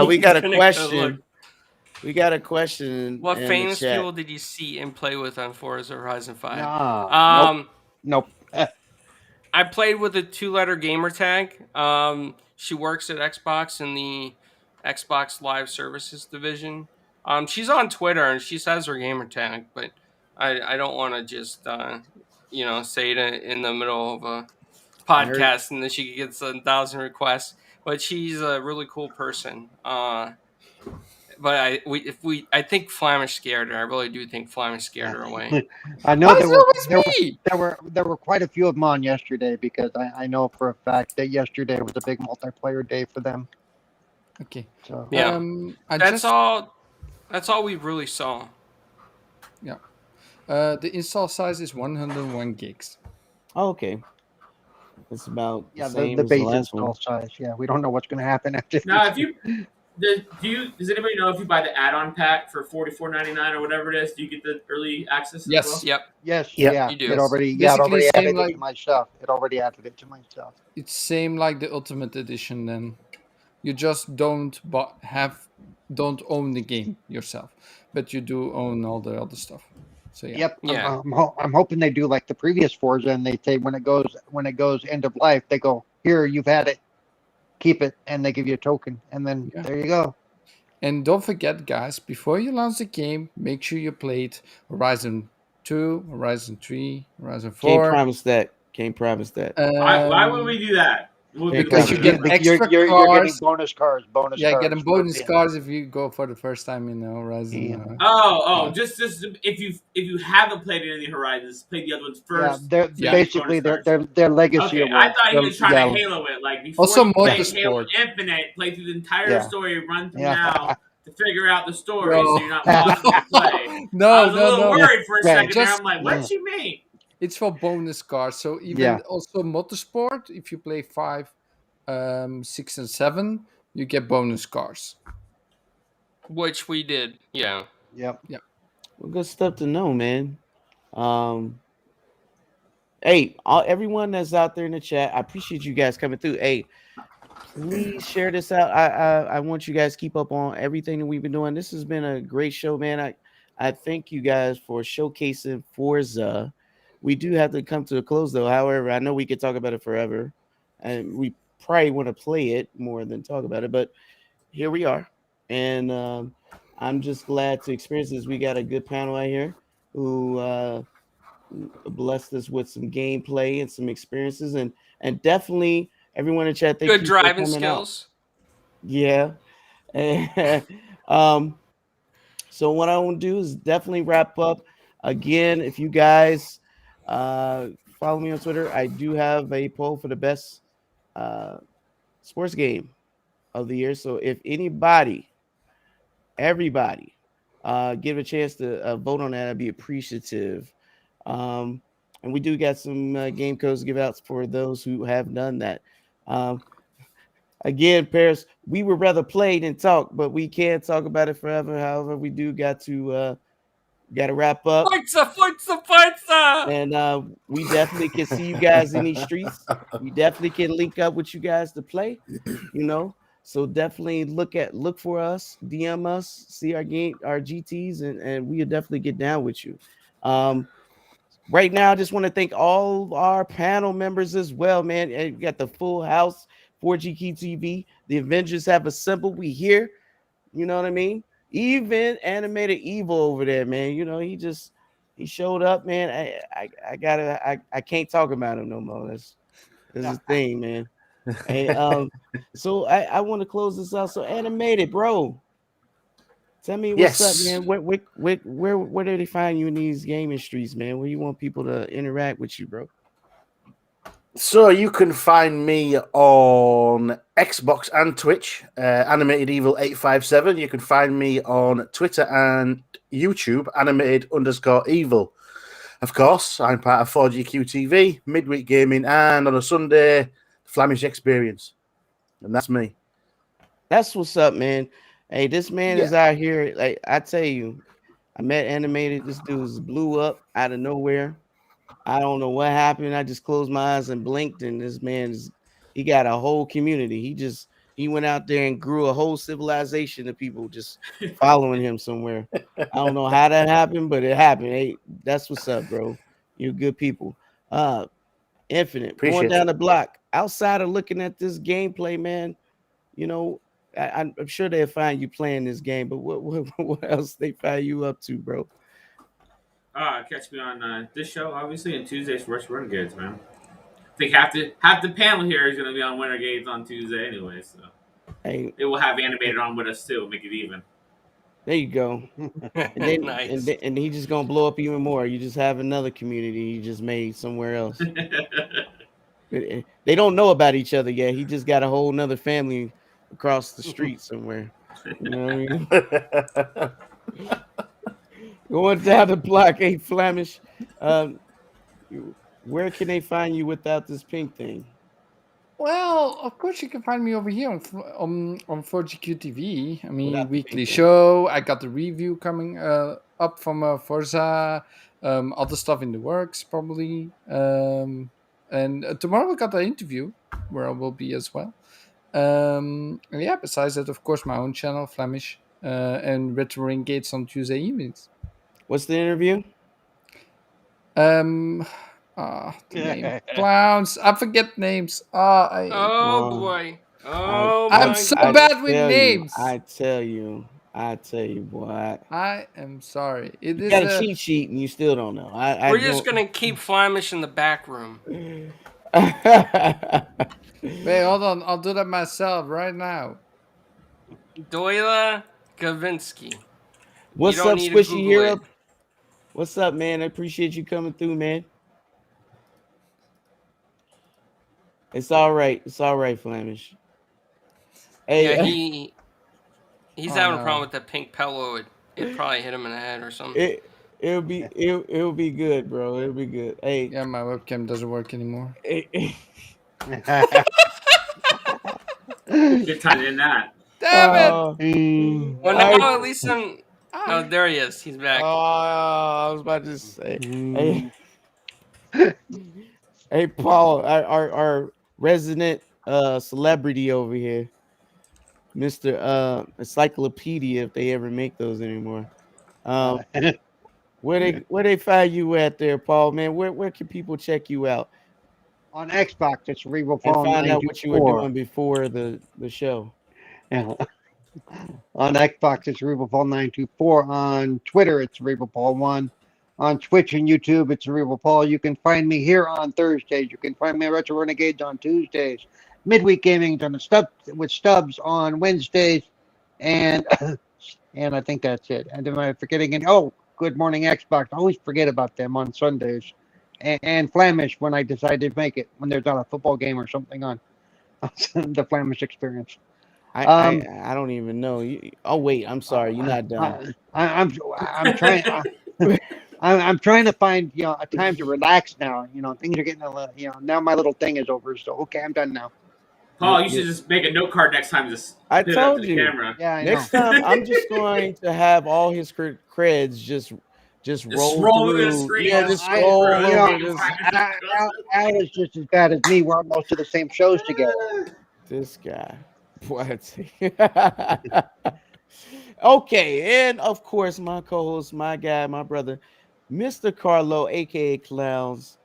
We got a question. We got a question. What famous people did you see and play with on Forza Horizon 5? Nope. I played with a 2-letter gamer tag. She works at Xbox in the Xbox Live Services division. She's on Twitter and she says her gamer tag, but I don't want to just say it in the middle of a podcast and then she gets 1,000 requests. But she's a really cool person. But I think Flamish scared her. I really do think Flamish scared her away. I know there were quite a few of them on yesterday because I know for a fact that yesterday was a big multiplayer day for them. Okay. So yeah, that's all we really saw. Yeah. The install size is 101 gigs. Oh, okay. It's about the base install size. Yeah, we don't know what's going to happen after. Now, does anybody know if you buy the add-on pack for $44.99 or whatever it is, do you get the early access? Yes. As well? Yep. Yes. Yep. Yeah. You do. It already added it to my stuff. It already added it to my stuff. It's same like the Ultimate Edition. Then you just don't own the game yourself, but you do own all the other stuff. So yeah. Yep. Yeah. I'm hoping they do like the previous Forza, and they say when it goes end of life, they go, here, you've had it, keep it, and they give you a token, and then there you go. And don't forget, guys, before you launch the game, make sure you played Horizon 2, Horizon 3, Horizon 4. Can't promise that. Why would we do that? Because you get extra you're getting cars. bonus cars. Getting bonus cars if you go for the first time in Horizon. Just if you haven't played any of the Horizons, play the other ones first. They're basically their legacy. Okay, I thought he was trying to Halo it. Like before also you play Halo Motorsport. Infinite, play through the entire story, run through now to figure out the story, Bro. so you're not pausing to play. No, I was a little worried for a second there. I'm like, yeah. what you mean? It's for bonus cars. So even also Motorsport, if you play 5, 6, and 7, you get bonus cars. Which we did, yeah. Yep. Well, good stuff to know, man. Hey, everyone that's out there in the chat, I appreciate you guys coming through. Hey, please share this out. I want you guys to keep up on everything that we've been doing. This has been a great show, man. I thank you guys for showcasing Forza. We do have to come to a close, though. However, I know we could talk about it forever, and we probably want to play it more than talk about it. But here we are, and I'm just glad to experience this. We got a good panel out here who blessed us with some gameplay and some experiences, and definitely everyone in chat. Thank good you driving for coming skills. Out. Yeah. So what I want to do is definitely wrap up. Again, if you guys follow me on Twitter, I do have a poll for the best sports game of the year. So if everybody give a chance to vote on that, I'd be appreciative. And we do got some game codes to give out for those who have done that. Again, Paris, we would rather play than talk, but we can't talk about it forever. However, we do got to wrap up. Forza! And we definitely can see you guys in these streets. We definitely can link up with you guys to play, So definitely look for us, DM us, see our GTs, and we'll definitely get down with you. Right now, I just want to thank all our panel members as well, man. And you got the full house, 4GQ TV. The Avengers have assembled. We here. You know what I mean? Even Animated Evil over there, man. He showed up, man. I can't talk about him no more. That's the thing, man. Hey, so I want to close this out. So Animated, bro. Tell me what's up, man. Where do they find you in these gaming streets, man? Where you want people to interact with you, bro? So you can find me on Xbox and Twitch, Animated Evil 857. You can find me on Twitter and YouTube, Animated_Evil. Of course, I'm part of 4GQ TV, Midweek Gaming, and on a Sunday, Flemish Experience. And that's me. That's what's up, man. Hey, this man is out here. Like I tell you, I met Animated. This dude blew up out of nowhere. I don't know what happened. I just closed my eyes and blinked, and this he got a whole community. He went out there and grew a whole civilization of people just following him somewhere. I don't know how that happened, but it happened. Hey, that's what's up, bro. You're good people. Infinite. Appreciate going down the block. Outside of looking at this gameplay, man, I'm sure they'll find you playing this game, but what else they find you up to, bro? Catch me on this show, obviously, and Tuesdays for Renegades, man. I think half the panel here is going to be on Renegades on Tuesday anyway, so it will have Animated on with us too, make it even. There you go. And then, nice. and he's just going to blow up even more. You just have another community you just made somewhere else. They don't know about each other yet. He just got a whole nother family across the street somewhere. You know what I mean? Going down the block, hey Flemish. Where can they find you without this pink thing? Well, of course you can find me over here on 4GQ TV. I mean, weekly show. I got the review coming up from Forza. Other stuff in the works probably. And tomorrow we got the interview where I will be as well. And yeah, besides that, of course, my own channel, Flemish, and Retro Renegades on Tuesday evenings. What's the interview? The name clowns. I forget names. Oh boy. Oh I'm so bad with names. I tell you, boy. I am sorry. You got a cheat sheet and you still don't know. We're just gonna keep Flemish in the back room. Wait, hold on. I'll do that myself right now. Doyla Gavinsky. What's You don't up, need to Squishy Google it. Hero? What's up, man? I appreciate you coming through, man. It's all right. It's all right, Flamish. Hey, Yeah, he's Oh, having a no. problem with that pink pillow. It probably hit him in the head or something. it'll be good, bro. It'll be good. Hey, Yeah, my webcam doesn't work anymore. hey, Good time in that. Damn it! Well, I, now at least I'm. Oh, there he is. He's back. I was about to say, hey, hey, Paul, our resident celebrity over here, Mister Encyclopedia, if they ever make those anymore. Where they find you at there, Paul? Man, where can people check you out On Xbox, it's Cerebral and Paul find out what you were 924. doing before the show? Yeah. On Xbox, it's Cerebral Paul 924. On Twitter, it's Cerebral Paul 1. On Twitch and YouTube, it's Cerebral Paul. You can find me here on Thursdays. You can find me at Retro Renegades on Tuesdays. Midweek Gaming on the with Stubbs on Wednesdays, and and I think that's it. And am I forgetting any? Oh, Good Morning Xbox. I always forget about them on Sundays. And Flamish when I decide to make it when there's not a football game or something on the Flamish experience. I don't even know. Oh wait, I'm sorry, you're not done. I'm trying. I'm trying to find a time to relax now. Things are getting a little. Now my little thing is over. So okay, I'm done now. Paul, you should just make a note card next time. Just I put it up to told the you. camera. Yeah, I Next know. time, I'm just going to have all his creds just roll scroll through the through. screen. Yeah, just scroll over this. Al is just as bad as me. We're on most of the same shows together. This guy. What? Okay, and of course, my co-host, my guy, my brother, Mr. Carlo, aka Clowns.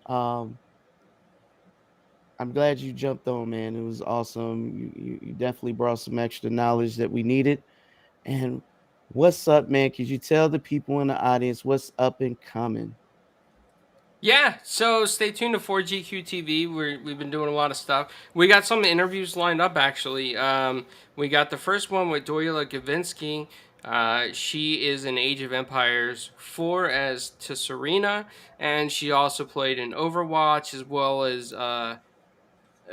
Um, I'm glad you jumped on, man. It was awesome. You definitely brought some extra knowledge that we needed. And what's up, man? Could you tell the people in the audience what's up and coming? Yeah, so stay tuned to 4GQ TV. We've been doing a lot of stuff. We got some interviews lined up, actually. We got the first one with Doyla Gavinsky. She is in Age of Empires 4 as Tesserina, and she also played in Overwatch as well as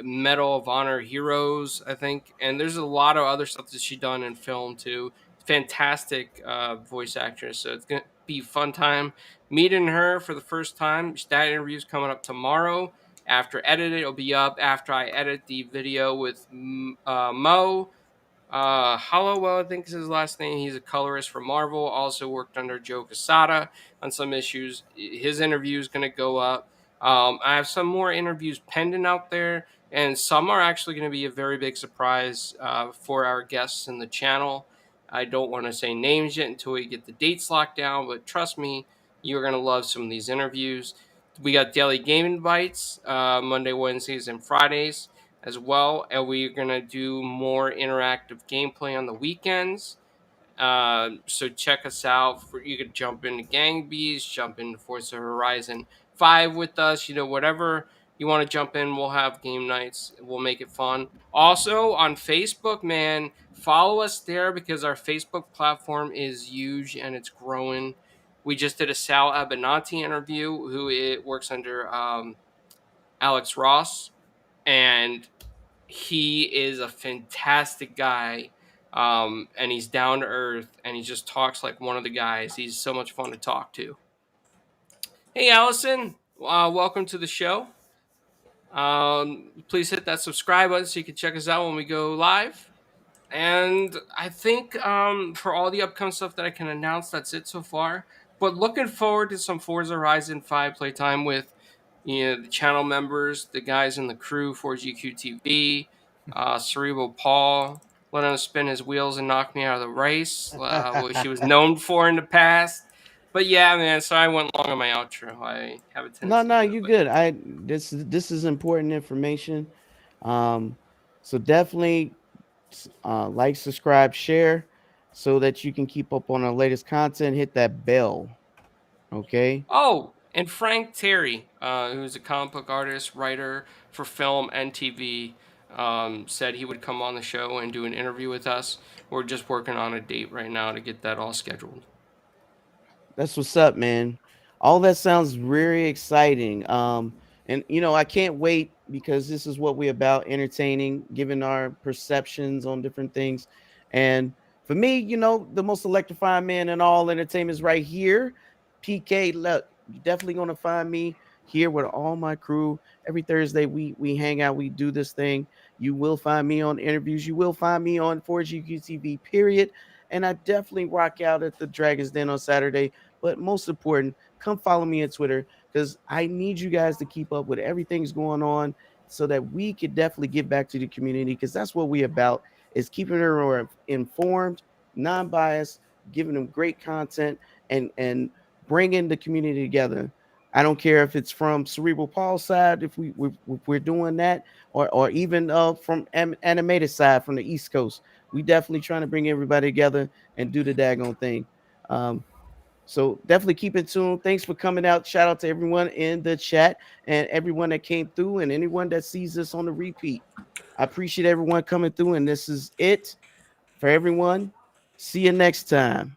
Medal of Honor Heroes, I think. And there's a lot of other stuff that she done in film, too. Fantastic voice actress, so it's going to be a fun time meeting her for the first time. That interview's coming up tomorrow. After edited, it'll be up after I edit the video with Mo. Hollowell, I think is his last name. He's a colorist for Marvel. Also worked under Joe Quesada on some issues. His interview is going to go up. I have some more interviews pending out there, and some are actually going to be a very big surprise for our guests in the channel. I don't want to say names yet until we get the dates locked down, but trust me, you're going to love some of these interviews. We got daily gaming bites Monday, Wednesdays, and Fridays as well, and we're gonna do more interactive gameplay on the weekends. So check us out. You could jump into Gang Beasts, jump into Forza Horizon 5 with us. Whatever you want to jump in, we'll have game nights. We'll make it fun. Also on Facebook, man, follow us there because our Facebook platform is huge and it's growing. We just did a Sal Abenanti interview, who it works under Alex Ross, and he is a fantastic guy, and he's down to earth, and he just talks like one of the guys. He's so much fun to talk to. Hey, Allison, welcome to the show. Please hit that subscribe button so you can check us out when we go live. And I think for all the upcoming stuff that I can announce, that's it so far. But looking forward to some Forza Horizon 5 playtime with the channel members, the guys in the crew, 4GQTV, Cerebral Paul, letting him spin his wheels and knock me out of the race, which he was known for in the past. But yeah, man, so I went long on my outro. I have a tendency. No, you good. This is important information. So definitely like, subscribe, share, so that you can keep up on our latest content. Hit that bell. Okay. Oh, And Frank Terry, who's a comic book artist, writer for film and TV, said he would come on the show and do an interview with us. We're just working on a date right now to get that all scheduled. That's what's up, man. All that sounds very exciting. And I can't wait because this is what we're about, entertaining, giving our perceptions on different things. And for me, the most electrifying man in all entertainment is right here. PK, look, you're definitely gonna find me here with all my crew. Every Thursday we hang out, we do this thing. You will find me on interviews, you will find me on 4GQTV, period. And I definitely rock out at the Dragon's Den on Saturday. But most important, come follow me on Twitter because I need you guys to keep up with everything's going on so that we could definitely give back to the community, because that's what we're about, is keeping everyone informed, non-biased, giving them great content, and bringing the community together. I don't care if it's from Cerebral Paul's side, if we're doing that, or even from animated side from the East Coast. We definitely trying to bring everybody together and do the daggone thing. So definitely keep it tuned. Thanks for coming out. Shout out to everyone in the chat and everyone that came through and anyone that sees this on the repeat. I appreciate everyone coming through, and this is it for everyone. See you next time.